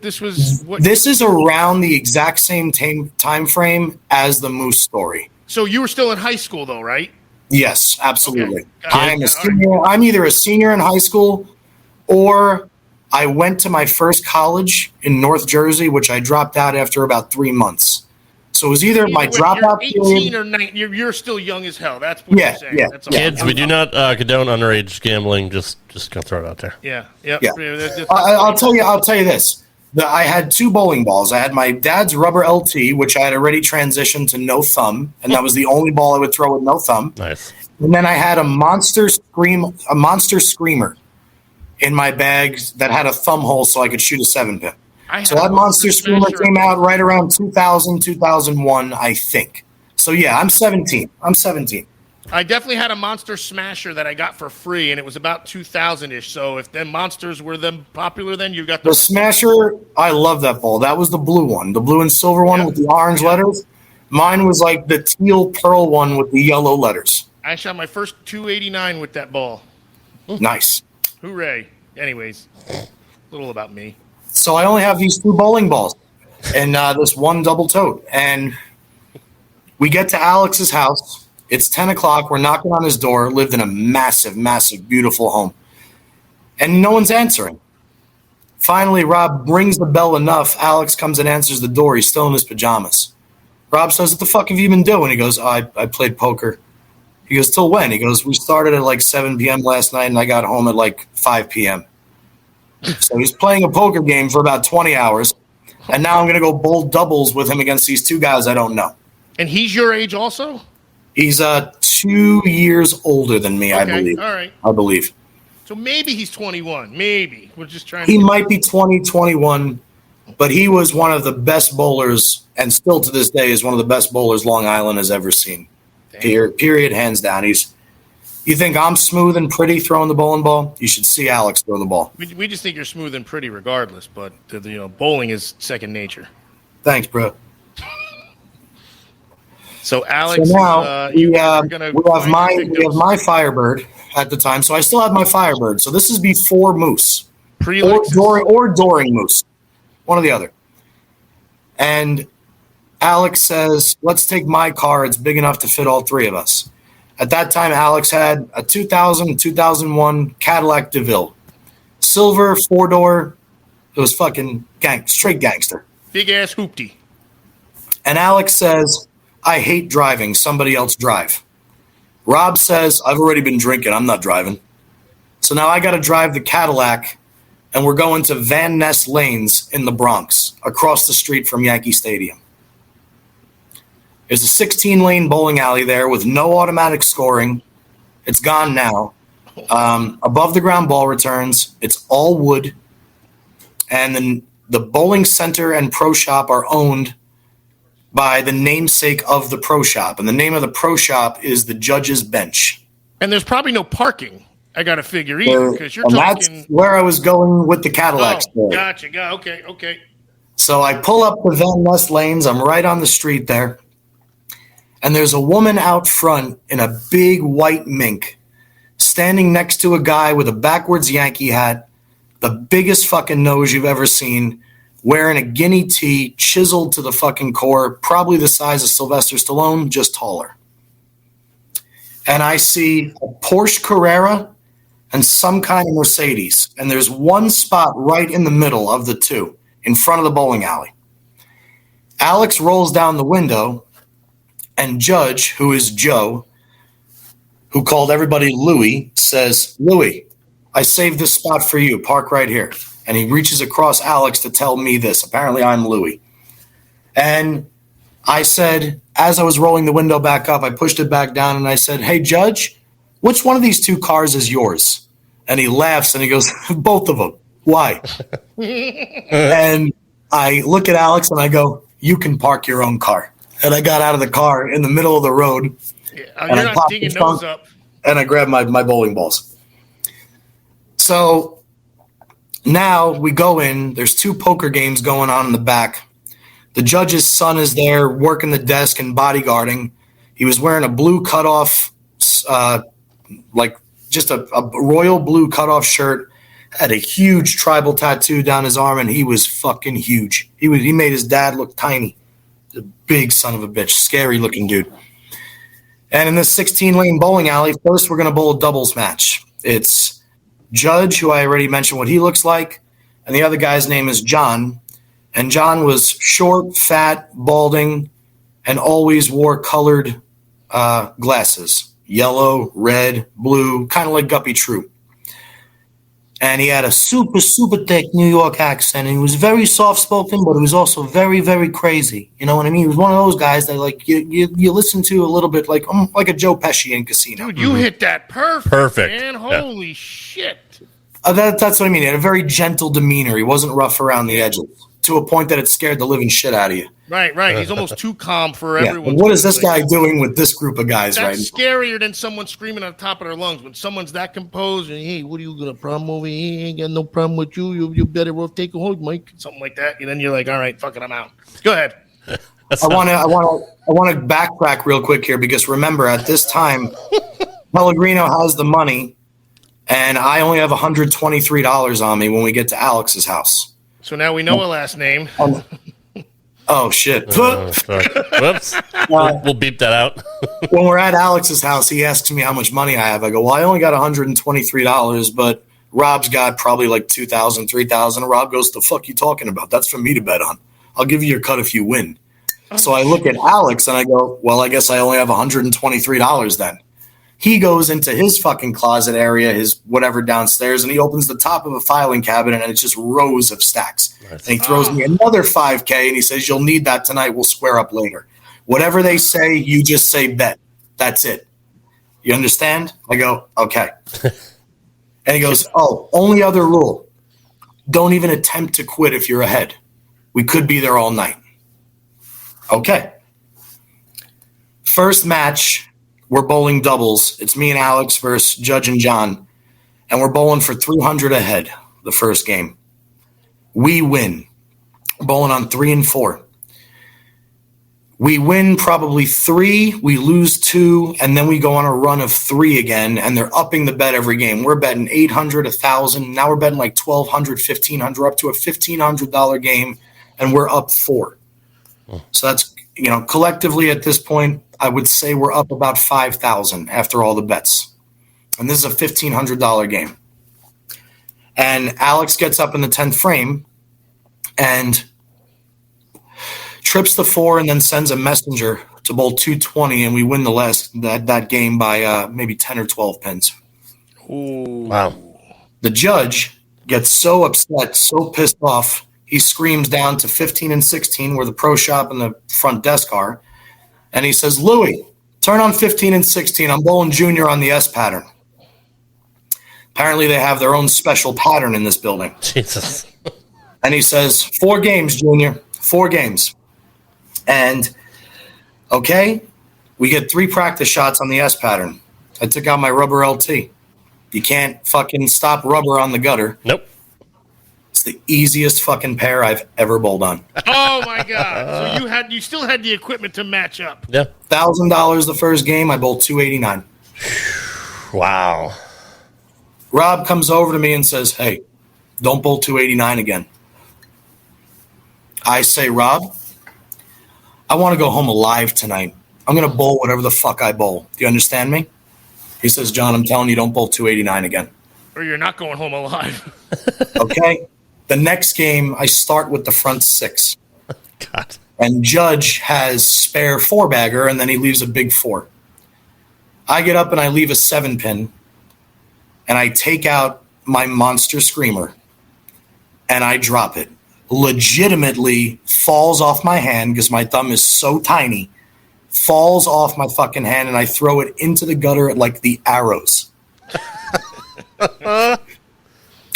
This is around the exact same time frame as the Moose story. So you were still in high school, though, right? Yes, absolutely. Okay. I'm a senior. Right. I'm either a senior in high school, or I went to my first college in North Jersey, which I dropped out after about 3 months. So it was either my dropout period. 18 or 19. You're still young as hell. That's what you're saying. Yeah. That's Kids, we do not condone underage gambling. Just gonna throw it out there. Yeah. I'll tell you this. I had 2 bowling balls. I had my dad's rubber LT, which I had already transitioned to no thumb, and that was the only ball I would throw with no thumb. Nice. And then I had a monster screamer in my bag that had a thumb hole so I could shoot a 7-pin. So that monster screamer came out right around 2000, 2001, I think. So yeah, I'm 17. I definitely had a monster smasher that I got for free, and it was about 2000-ish. So if them monsters were them popular, then you got the smasher. I love that ball. That was the blue one, the blue and silver one with the orange letters. Mine was like the teal pearl one with the yellow letters. I shot my first 289 with that ball. Nice. Hooray. Anyways, a little about me. So I only have these 2 bowling balls and this one double tote. And we get to Alex's house. It's 10 o'clock. We're knocking on his door. Lived in a massive, massive, beautiful home. And no one's answering. Finally, Rob rings the bell enough. Alex comes and answers the door. He's still in his pajamas. Rob says, what the fuck have you been doing? He goes, I played poker. He goes, till when? He goes, we started at like 7 p.m. last night, and I got home at like 5 p.m. So he's playing a poker game for about 20 hours, and now I'm going to go bowl doubles with him against these 2 guys I don't know. And he's your age also? He's 2 years older than me, I believe. All right. I believe. So maybe he's 21. Maybe. We're just trying He might be 20, 21, but he was one of the best bowlers, and still to this day is one of the best bowlers Long Island has ever seen. Period, hands down. You think I'm smooth and pretty throwing the bowling ball? You should see Alex throw the ball. We just think you're smooth and pretty regardless, but bowling is second nature. Thanks, bro. So Alex, so now we have my Firebird at the time. So I still have my Firebird. So this is before Moose, or during Moose, one or the other. And Alex says, let's take my car. It's big enough to fit all 3 of us. At that time, Alex had a 2000, 2001 Cadillac DeVille. Silver, 4-door. It was fucking straight gangster. Big-ass hoopty. And Alex says, I hate driving. Somebody else drive. Rob says, I've already been drinking. I'm not driving. So now I got to drive the Cadillac, and we're going to Van Ness Lanes in the Bronx, across the street from Yankee Stadium. There's a 16-lane bowling alley there with no automatic scoring. It's gone now. Above-the-ground ball returns. It's all wood. And then the bowling center and pro shop are owned by the namesake of the pro shop. And the name of the pro shop is the Judge's Bench. And there's probably no parking, I got to figure, either, because you're talking... That's where I was going with the Cadillac story. Gotcha. Okay. So I pull up the Van Ness Lanes. I'm right on the street there. And there's a woman out front in a big white mink standing next to a guy with a backwards Yankee hat, the biggest fucking nose you've ever seen, wearing a guinea tee, chiseled to the fucking core, probably the size of Sylvester Stallone, just taller. And I see a Porsche Carrera and some kind of Mercedes. And there's one spot right in the middle of the 2, in front of the bowling alley. Alex rolls down the window, and Judge, who is Joe, who called everybody Louie, says, Louie, I saved this spot for you. Park right here. And he reaches across Alex to tell me this. Apparently I'm Louie. And I said, as I was rolling the window back up, I pushed it back down and I said, hey, Judge, which one of these 2 cars is yours? And he laughs and he goes, both of them. Why? And I look at Alex and I go, you can park your own car. And I got out of the car in the middle of the road. Yeah, you're not digging those up. And I grabbed my bowling balls. So now we go in. There's 2 poker games going on in the back. The judge's son is there working the desk and bodyguarding. He was wearing a blue cutoff, like just a royal blue cutoff shirt. Had a huge tribal tattoo down his arm, and he was fucking huge. He made his dad look tiny. A big son of a bitch, scary looking dude. And in this 16-lane bowling alley, first we're going to bowl a doubles match. It's Judge, who I already mentioned what he looks like, and the other guy's name is John. And John was short, fat, balding, and always wore colored glasses. Yellow, red, blue, kind of like Guppy Troop. And he had a super, super thick New York accent. And he was very soft-spoken, but he was also very, very crazy. You know what I mean? He was one of those guys that, like, you listen to a little bit like a Joe Pesci in Casino. Dude, you hit that perfect, man. Holy shit. That's what I mean. He had a very gentle demeanor. He wasn't rough around the edges to a point that it scared the living shit out of you. Right. He's almost too calm for everyone. What is this guy doing with this group of guys right now? That's scarier than someone screaming on the top of their lungs. When someone's that composed and, hey, what are you going to problem over here? He ain't got no problem with you. You better well take a hold, Mike. Something like that. And then you're like, all right, fuck it, I'm out. Go ahead. I want to backtrack real quick here because remember, at this time, Pellegrino has the money, and I only have $123 on me when we get to Alex's house. So now we know a last name. Oh, shit. Whoops. We'll beep that out. When we're at Alex's house, he asks me how much money I have. I go, well, I only got $123, but Rob's got probably like $2,000, $3,000. And Rob goes, the fuck you talking about? That's for me to bet on. I'll give you your cut if you win. So I look at Alex and I go, well, I guess I only have $123 then. He goes into his fucking closet area, his whatever downstairs, and he opens the top of a filing cabinet, and it's just rows of stacks. Nice. And he throws me another $5K, and he says, you'll need that tonight. We'll square up later. Whatever they say, you just say bet. That's it. You understand? I go, okay. And he goes, oh, only other rule. Don't even attempt to quit if you're ahead. We could be there all night. Okay. First match. We're bowling doubles. It's me and Alex versus Judge and John. And we're bowling for 300 ahead the first game. We win. We're bowling on 3 and 4. We win probably 3. We lose 2. And then we go on a run of 3 again. And they're upping the bet every game. We're betting 800, 1,000. Now we're betting like 1,200, 1,500, up to a $1,500 game. And we're up 4. So that's, collectively at this point, I would say we're up about 5,000 after all the bets. And this is a $1,500 game. And Alex gets up in the 10th frame and trips the 4 and then sends a messenger to bowl 220, and we win that game by maybe 10 or 12 pins. Ooh. Wow. The judge gets so upset, so pissed off, he screams down to 15 and 16 where the pro shop and the front desk are. And he says, Louie, turn on 15 and 16. I'm bowling junior on the S pattern. Apparently they have their own special pattern in this building. Jesus. And he says, 4 games, junior. 4 games. And, okay, we get 3 practice shots on the S pattern. I took out my rubber LT. You can't fucking stop rubber on the gutter. Nope. It's the easiest fucking pair I've ever bowled on. Oh my god! So you still had the equipment to match up. Yeah. $1,000 the first game. I bowled 289. Wow. Rob comes over to me and says, "Hey, don't bowl 289 again." I say, "Rob, I want to go home alive tonight. I'm gonna bowl whatever the fuck I bowl. Do you understand me?" He says, "John, I'm telling you, don't bowl 289 again, or you're not going home alive." Okay. The next game, I start with the front 6. God. And Judge has spare 4-bagger, and then he leaves a big 4. I get up and I leave a 7-pin, and I take out my monster screamer, and I drop it. Legitimately falls off my hand because my thumb is so tiny, falls off my fucking hand, and I throw it into the gutter like the arrows.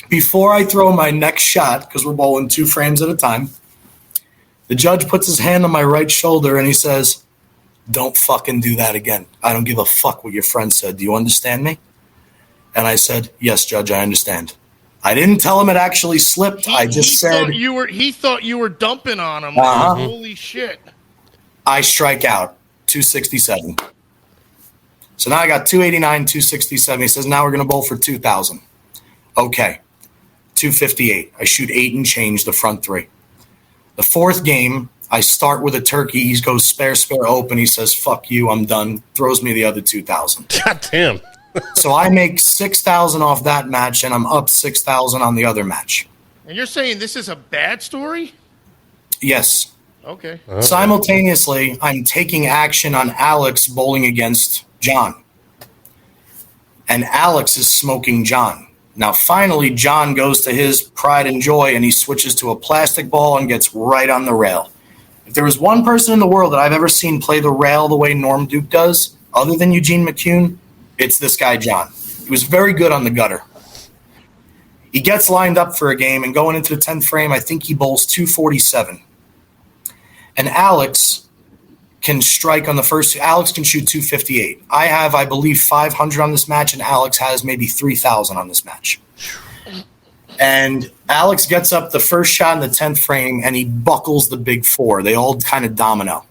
Before I throw my next shot, because we're bowling 2 frames at a time, The judge puts his hand on my right shoulder and he says, "Don't fucking do that again. I don't give a fuck what your friend said. Do you understand me?" And I said, "Yes, Judge, I understand." I didn't tell him it actually slipped. I just said he thought you were dumping on him. Holy shit. I strike out 267. So now I got 289, 267. He says, "Now we're going to bowl for 2,000. Okay. 258. I shoot 8 and change the front 3. The fourth game, I start with a turkey. He goes spare open. He says, "Fuck you, I'm done." Throws me the other 2,000. God damn. So I make 6,000 off that match, and I'm up 6,000 on the other match. And you're saying this is a bad story? Yes. Okay. Simultaneously, I'm taking action on Alex bowling against John. And Alex is smoking John. Now, finally, John goes to his pride and joy, and he switches to a plastic ball and gets right on the rail. If there was one person in the world that I've ever seen play the rail the way Norm Duke does, other than Eugene McCune, it's this guy, John. He was very good on the gutter. He gets lined up for a game, and going into the 10th frame, I think he bowls 247. And Alex can strike on the first. Alex can shoot 258. I have, I believe, 500 on this match, and Alex has maybe 3,000 on this match. And Alex gets up the first shot in the 10th frame, and he buckles the big 4. They all kind of domino.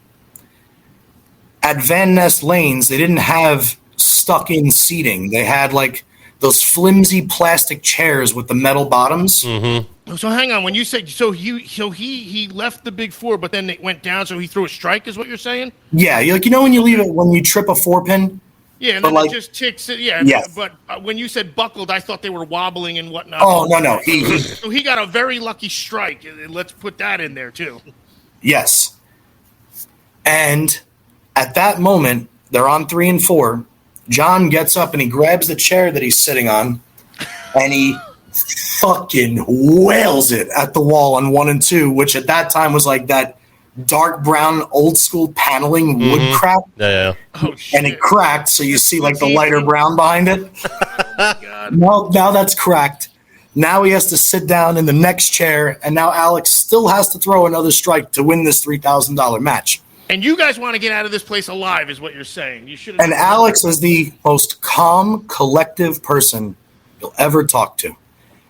At Van Ness Lanes, they didn't have stuck-in seating. They had, like, those flimsy plastic chairs with the metal bottoms. Mm-hmm. So hang on, when you said he left the big 4, but then it went down, so he threw a strike, is what you're saying? Yeah, like, you know when you leave it when you trip a 4-pin? Yeah, and then it just ticks it. Yeah, yes. But when you said buckled, I thought they were wobbling and whatnot. Oh, no. So he got a very lucky strike. Let's put that in there too. Yes. And at that moment, they're on 3 and 4. John gets up and he grabs the chair that he's sitting on, and he fucking wails it at the wall on 1 and 2, which at that time was like that dark brown old school paneling wood crack. Yeah. Oh, shit. And it cracked, so you see like the lighter brown behind it. Oh, God. Now that's cracked. Now he has to sit down in the next chair, and now Alex still has to throw another strike to win this $3,000 match. And you guys want to get out of this place alive, is what you're saying. You should. And Alex is the most calm, collective person you'll ever talk to.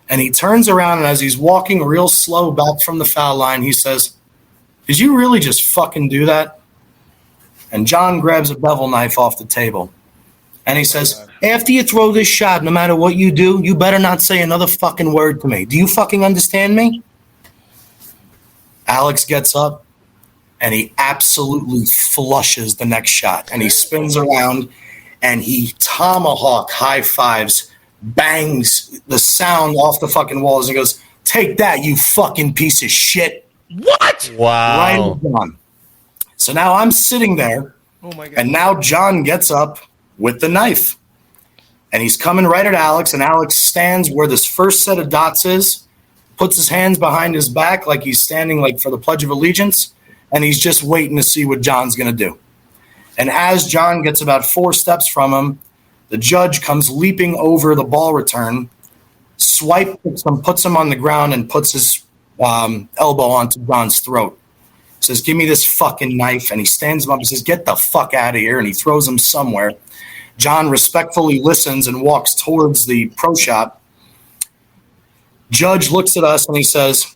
And he turns around, and as he's walking real slow back from the foul line, he says, "Did you really just fucking do that?" And John grabs a bevel knife off the table. And he says, "After you throw this shot, no matter what you do, you better not say another fucking word to me. Do you fucking understand me?" Alex gets up, and he absolutely flushes the next shot. And he spins around, and he tomahawk high fives, bangs the sound off the fucking walls, and goes, "Take that, you fucking piece of shit." What? Wow. Right on. So now I'm sitting there, Oh my God. and now John gets up with the knife. And he's coming right at Alex, and Alex stands where this first set of dots is, puts his hands behind his back like he's standing like for the Pledge of Allegiance, and he's just waiting to see what John's going to do. And as John gets about 4 steps from him, the judge comes leaping over the ball return, puts him on the ground, and puts his elbow onto John's throat. Says, "Give me this fucking knife." And he stands him up and says, "Get the fuck out of here." And he throws him somewhere. John respectfully listens and walks towards the pro shop. Judge looks at us and he says,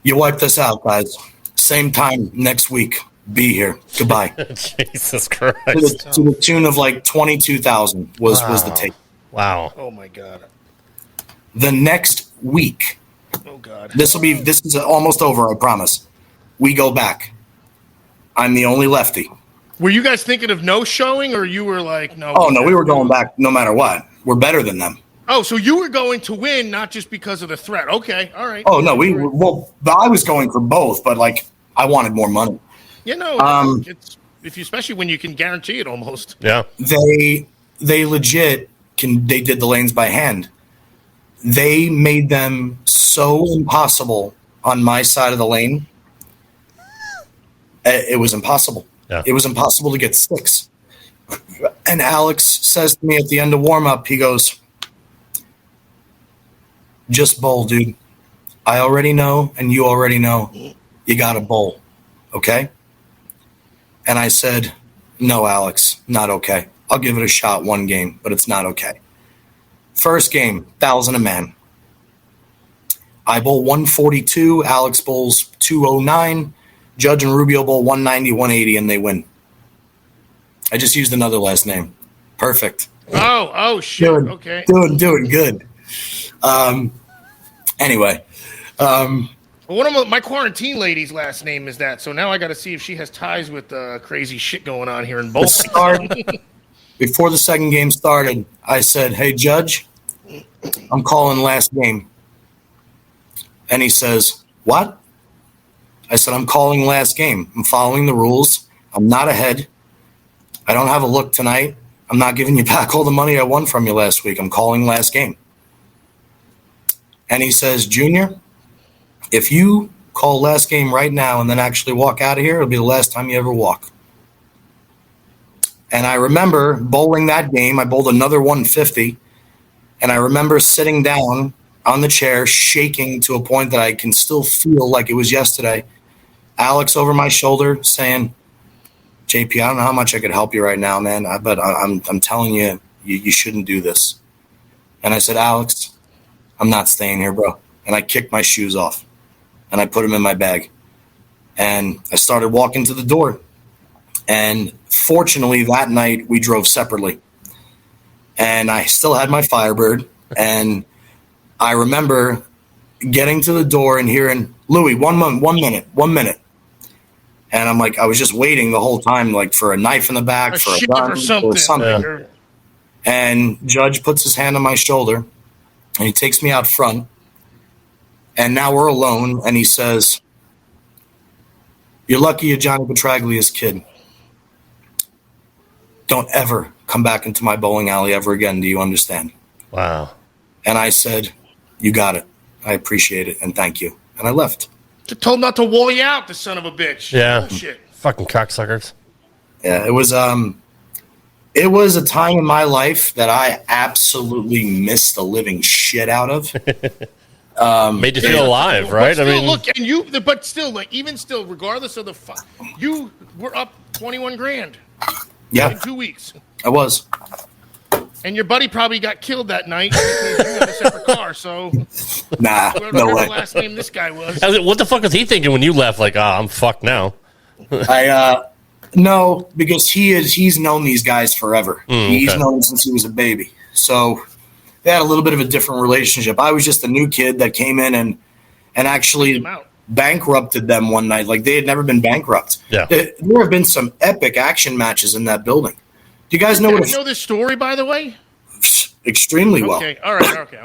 "You wipe this out, guys. Same time next week. Be here. Goodbye." Jesus Christ. To the tune of like 22,000 was the take. Wow. Oh my God. The next week, Oh God. this is almost over, I promise. We go back. I'm the only lefty. Were you guys thinking of no showing, or you were like, no? Oh no, we were going back no matter what. We're better than them. Oh, so you were going to win, not just because of the threat. Okay, all right. Oh no, I was going for both, but like I wanted more money. You know, it's especially when you can guarantee it almost. Yeah. They legit they did the lanes by hand. They made them so impossible on my side of the lane. It was impossible. Yeah. It was impossible to get 6. And Alex says to me at the end of warm-up, he goes, "Just bowl, dude. I already know, and you already know. you got to bowl, okay? And I said, no, Alex, not okay. I'll give it a shot one game, but it's not okay. First game, 1,000 a man. I bowl 142, Alex bowls 209, Judge and Rubio bowl 190, 180, and they win. I just used another last name. Perfect. Oh, shit. Okay. Doing good. Anyway. One of my quarantine lady's last name is that, so now I got to see if she has ties with crazy shit going on here in bowling. Before the second game started, I said, hey, Judge, I'm calling last game. And he says, what? I said, I'm calling last game. I'm following the rules. I'm not ahead. I don't have a look tonight. I'm not giving you back all the money I won from you last week. I'm calling last game. And he says, Junior, if you call last game right now and then actually walk out of here, it'll be the last time you ever walk. And I remember bowling that game. I bowled another 150. And I remember sitting down on the chair, shaking to a point that I can still feel like it was yesterday. Alex over my shoulder saying, JP, I don't know how much I could help you right now, man, but I'm telling you, you shouldn't do this. And I said, Alex, I'm not staying here, bro. And I kicked my shoes off, and I put them in my bag. And I started walking to the door. And fortunately, that night, we drove separately. And I still had my Firebird. And I remember getting to the door and hearing, Louie, 1 minute. And I'm like, I was just waiting the whole time, like for a knife in the back, for a gun, or something. Yeah. And Judge puts his hand on my shoulder, and he takes me out front. And now we're alone, and he says, you're lucky you're Johnny Petraglia's kid. Don't ever come back into my bowling alley ever again. Do you understand? Wow. And I said, you got it. I appreciate it, and thank you. And I left. Told him not to wall you out, the son of a bitch. Yeah. Bullshit. Fucking cocksuckers. Yeah, it was a time in my life that I absolutely missed the living shit out of. Made you feel alive, right? Still, I mean, but still, like, even still, regardless of the you were up 21 grand. Yeah. In 2 weeks. I was. And your buddy probably got killed that night because you had a separate car, so... Nah, no way. Last name this guy was. What the fuck was he thinking when you left? Like, I'm fucked now. No, because he's known these guys forever. He's known them since he was a baby. So they had a little bit of a different relationship. I was just a new kid that came in and actually bankrupted them one night. Like, they had never been bankrupt. Yeah. There have been some epic action matches in that building. Do you guys know what? You know this story, by the way? Extremely well. Okay. All right. Okay.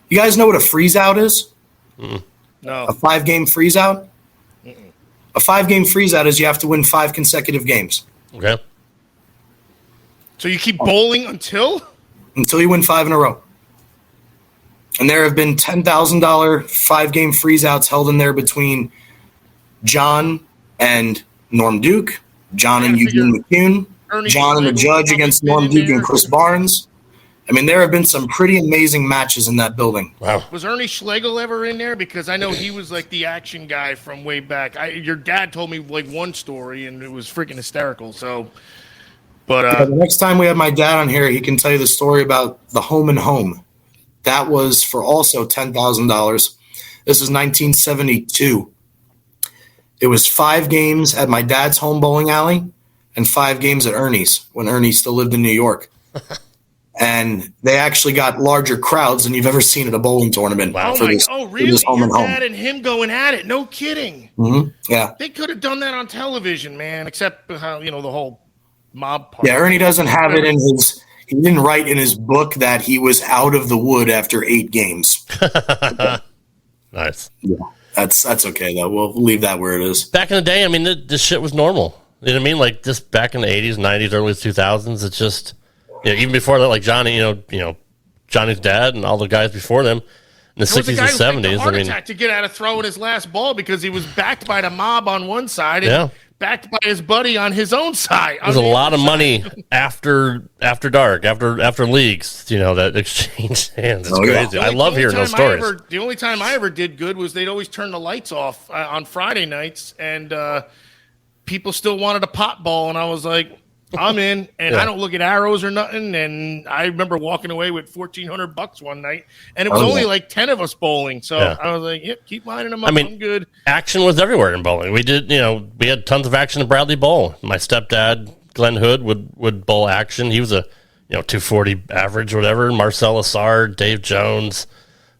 You guys know what a freeze out is? Mm-mm. No. A 5-game freeze out? Mm-mm. A 5-game freeze out is you have to win 5 consecutive games. Okay. So you keep bowling until you win 5 in a row. And there have been $10,000 5-game freeze outs held in there between John and Norm Duke, John and Eugene McCune, John and the Judge against Norm Duke and Chris Barnes. I mean, there have been some pretty amazing matches in that building. Wow. Was Ernie Schlegel ever in there? Because I know he was like the action guy from way back. Your dad told me like one story, and it was freaking hysterical. So, but the next time we have my dad on here, he can tell you the story about the Home and Home. That was for also $10,000. This is 1972. It was 5 games at my dad's home bowling alley and 5 games at Ernie's when Ernie still lived in New York. And they actually got larger crowds than you've ever seen at a bowling tournament. Wow. Really? Your dad and him going at it? No kidding. Mm-hmm. Yeah. They could have done that on television, man, except how, the whole mob part. Yeah, Ernie doesn't have it in his – he didn't write in his book that he was out of the wood after 8 games. Nice. Yeah. That's okay, though. We'll leave that where it is. Back in the day, I mean, this shit was normal. You know what I mean? Like, just back in the 80s, 90s, early 2000s, it's just, even before that, like Johnny, Johnny's dad and all the guys before them in the 60s and 70s. Attack to get out of throwing his last ball because he was backed by the mob on one side and backed by his buddy on his own side. There's a lot of money after dark, after leagues, that exchange hands. It's crazy. I love hearing those stories. The only time I ever did good was they'd always turn the lights off on Friday nights, and people still wanted a pot ball, and I was like, I'm in, and I don't look at arrows or nothing. And I remember walking away with $1,400 one night, and it was only like 10 of us bowling. So I was like, "Yep, keep lining them up. I'm good." Action was everywhere in bowling. We did, we had tons of action at Bradley Bowl. My stepdad, Glenn Hood, would bowl action. He was a 240 average or whatever. Marcel Assard, Dave Jones,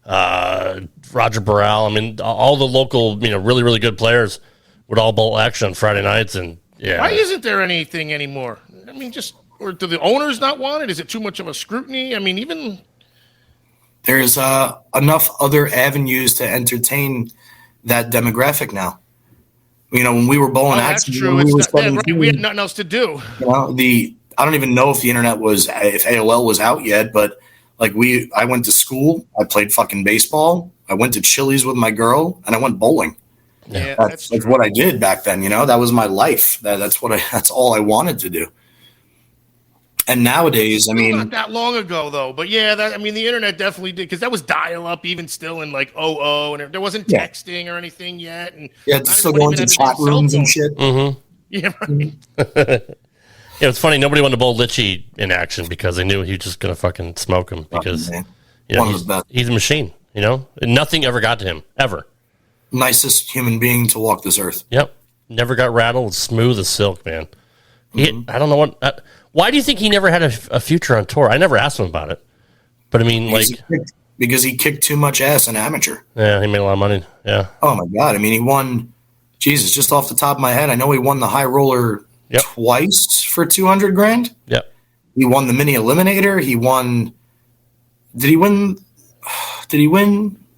Roger Burrell. I mean, all the local, really, really good players would all bowl action on Friday nights, and why isn't there anything anymore? I mean, or do the owners not want it? Is it too much of a scrutiny? I mean, even there's enough other avenues to entertain that demographic now. When we were bowling that's action, true. We had nothing else to do. I don't even know if the internet if AOL was out yet, but I went to school, I played fucking baseball, I went to Chili's with my girl, and I went bowling. Yeah, that's what I did back then. That was my life. That's all I wanted to do. And nowadays, not that long ago though. But the internet definitely did, because that was dial up even still in like 00, and there wasn't texting or anything yet. And still going to chat rooms and shit. Mm-hmm. Yeah, right. It's funny. Nobody wanted to bowl Litchie in action because they knew he was just gonna fucking smoke him because he's a machine. And nothing ever got to him ever. Nicest human being to walk this earth. Yep. Never got rattled. Smooth as silk, man. I don't know what. Why do you think he never had a future on tour? I never asked him about it. But because he kicked too much ass in amateur. Yeah, he made a lot of money. Yeah. Oh my God. He won. Jesus, just off the top of my head, I know he won the high roller twice for $200,000. Yep. He won the mini eliminator. He won. Did he win?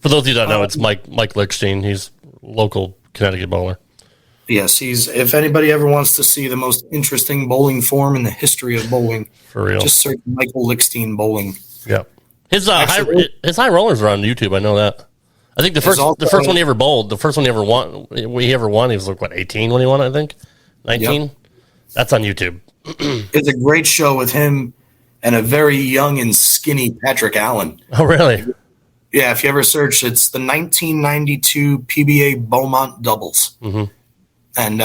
For those of you who don't know, it's Mike Lichstein. He's a local Connecticut bowler. Yes, if anybody ever wants to see the most interesting bowling form in the history of bowling, for real, just search Michael Lichstein bowling. Yep. His high rollers are on YouTube. I know that. I think the first one he ever bowled, the first one he ever won, he was 18 when he won, I think, 19. Yep. That's on YouTube. It's a great show with him and a very young and skinny Patrick Allen. Oh, really? Yeah, if you ever search, it's the 1992 PBA Beaumont Doubles. Mm-hmm. And,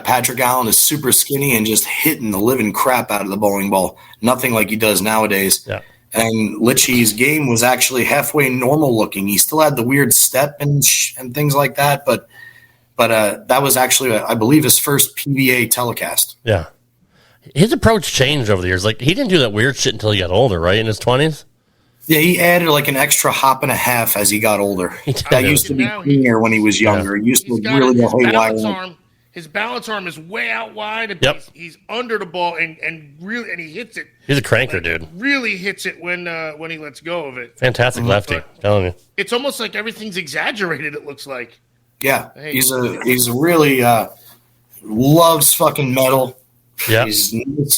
Patrick Allen is super skinny and just hitting the living crap out of the bowling ball. Nothing like he does nowadays. Yeah. And Litchie's game was actually halfway normal looking. He still had the weird step and things like that, but that was actually, I believe, his first PBA telecast. Yeah. His approach changed over the years. Like, he didn't do that weird shit until he got older, right? In his 20s? Yeah, he added like an extra hop and a half as he got older. That used to be cleaner when he was younger. He used to really go haywire. His balance arm is way out wide. And he's under the ball and he hits it. He's a cranker, dude. Really hits it when he lets go of it. Fantastic lefty, telling you. It's almost like everything's exaggerated. It looks like. Yeah, he's really loves fucking metal. Yeah, he's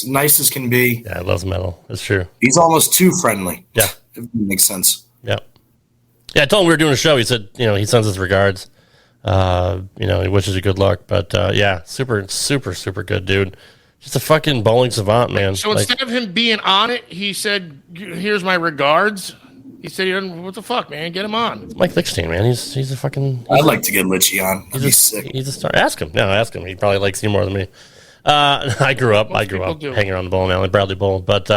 nice as can be. Yeah, I love metal. That's true. He's almost too friendly. Yeah, if it makes sense. Yeah, I told him we were doing a show. He said, he sends his regards. He wishes you good luck. But super, super, super good dude. Just a fucking bowling savant, man. So instead of him being on it, he said, "Here's my regards." He said, "What the fuck, man? Get him on." Mike Lichstein, man. He's a fucking. I'd like to get Litchie on. He's sick. He's a star. Ask him. No, ask him. He probably likes you more than me. I grew up hanging around the bowling alley, Bradley Bowl. But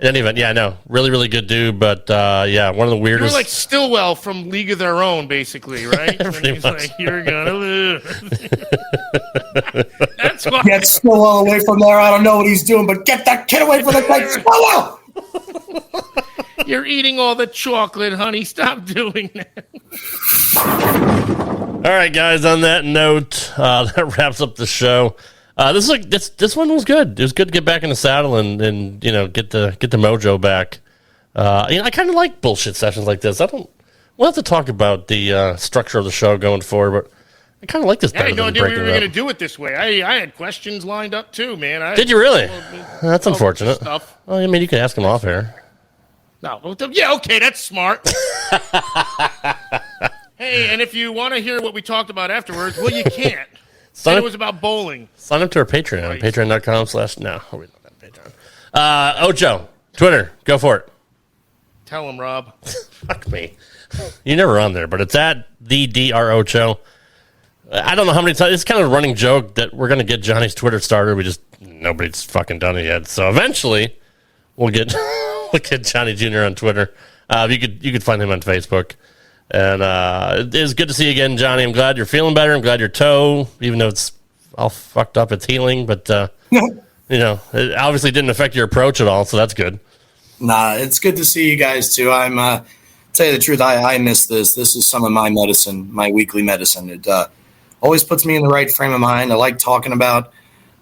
in any event, really, really good dude. But one of the weirdest. You're like Stillwell from League of Their Own, basically, right? Pretty much. Like, you're gonna lose. That's why. Get Stillwell away from there. I don't know what he's doing, but get that kid away from the plate, Stillwell. You're eating all the chocolate, honey. Stop doing that. All right, guys. On that note, that wraps up the show. This one was good. It was good to get back in the saddle and get the mojo back. I kind of like bullshit sessions like this. We'll have to talk about the structure of the show going forward, but I kind of like this. I had no idea we were going to do it this way. I had questions lined up too, man. Did you really? That's unfortunate. Stuff. Well, I mean, you can ask them off air. No, yeah, okay, that's smart. Hey, and if you want to hear what we talked about afterwards, well, you can't. Said it was about bowling. Sign up to our Patreon. Right. Patreon.com/. No, we don't have Patreon. Ocho, Twitter. Go for it. Tell him, Rob. Fuck me. You're never on there, but it's at the DR Ocho. I don't know how many times. It's kind of a running joke that we're going to get Johnny's Twitter started. Nobody's fucking done it yet. So eventually, we'll get Johnny Jr. on Twitter. You could find him on Facebook. And it is good to see you again, Johnny. I'm glad you're feeling better. I'm glad your toe, even though it's all fucked up, it's healing. But it obviously didn't affect your approach at all, so that's good. Nah, it's good to see you guys too. I'm tell you the truth, I miss this. This is some of my medicine, my weekly medicine. It always puts me in the right frame of mind. I like talking about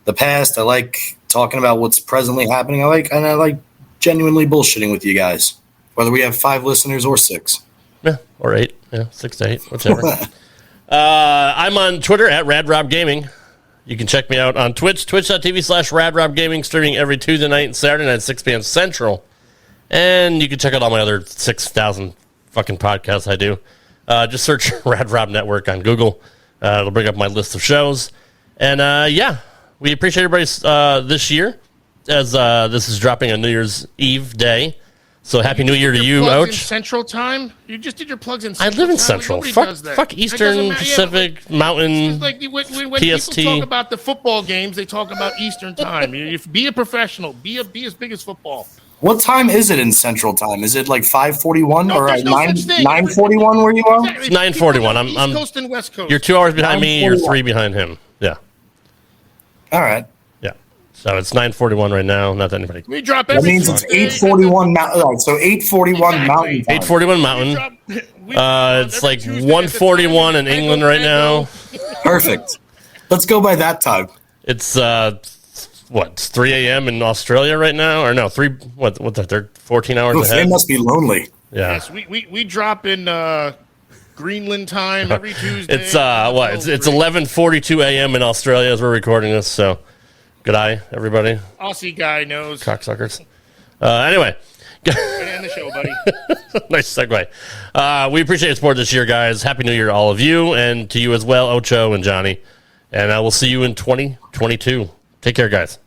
the past. I like talking about what's presently happening. I like genuinely bullshitting with you guys, whether we have 5 listeners or 6. Yeah, or 8. Yeah, 6 to 8, whichever. I'm on Twitter at RadRobGaming. You can check me out on Twitch, twitch.tv/RadRobGaming, streaming every Tuesday night and Saturday night at 6 p.m. Central. And you can check out all my other 6,000 fucking podcasts I do. Just search Rad Rob Network on Google. It'll bring up my list of shows. And, we appreciate everybody's this year, as this is dropping on New Year's Eve day. So happy New Year to you, Ouch. Ouch. Central Time? You just did your plugs in I Central live in Time. Central. Nobody Fuck, does that. fuck Eastern, Pacific, Mountain, Like when PST. people talk about the football games, they talk about Eastern Time. Be a professional. Be as big as football. What time is it in Central Time? Is it like 5:41 No, or there's no such thing. 9:41 where you are? Exactly. 9:41. East Coast and West Coast. You're 2 hours behind me. You're 9:41. 3 behind him. Yeah. All right. Yeah. So it's 9:41 right now. Not that anybody. We drop That every means it's Tuesday. 8:41 Mountain. Right, so 8:41 Exactly. Mountain Time. 8:41 Mountain. It's like 1:41 in England right now. Perfect. Let's go by that time. It's it's 3 a.m. in Australia right now, or no, 3. They're 14 hours Oof, ahead. they must be lonely. Yeah. Yes, we drop in Greenland time every Tuesday. It's It's 11:42 a.m. in Australia as we're recording this. So, good eye, everybody. Aussie guy knows. Cocksuckers. Anyway. Good to end the show, buddy. Nice segue. We appreciate your support this year, guys. Happy New Year to all of you, and to you as well, Ocho and Johnny. And we'll see you in 2022. Take care, guys.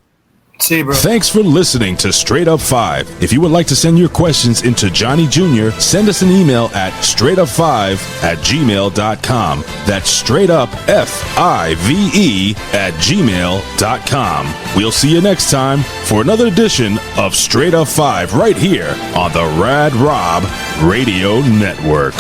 See you, bro. Thanks for listening to Straight Up 5. If you would like to send your questions into Johnny Jr., send us an email at straightup5@gmail.com. That's straight up FIVE@gmail.com. We'll see you next time for another edition of Straight Up 5 right here on the Rad Rob Radio Network.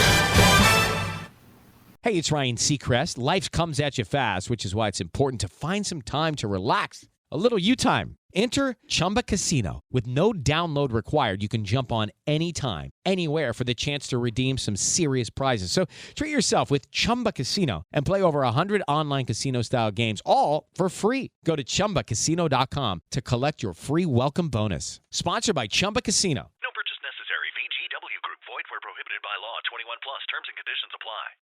Hey, it's Ryan Seacrest. Life comes at you fast, which is why it's important to find some time to relax. A little you time. Enter Chumba Casino. With no download required, you can jump on anytime, anywhere for the chance to redeem some serious prizes. So treat yourself with Chumba Casino and play over 100 online casino-style games, all for free. Go to ChumbaCasino.com to collect your free welcome bonus. Sponsored by Chumba Casino. No purchase necessary. VGW Group. Void where prohibited by law. 21 plus. Terms and conditions apply.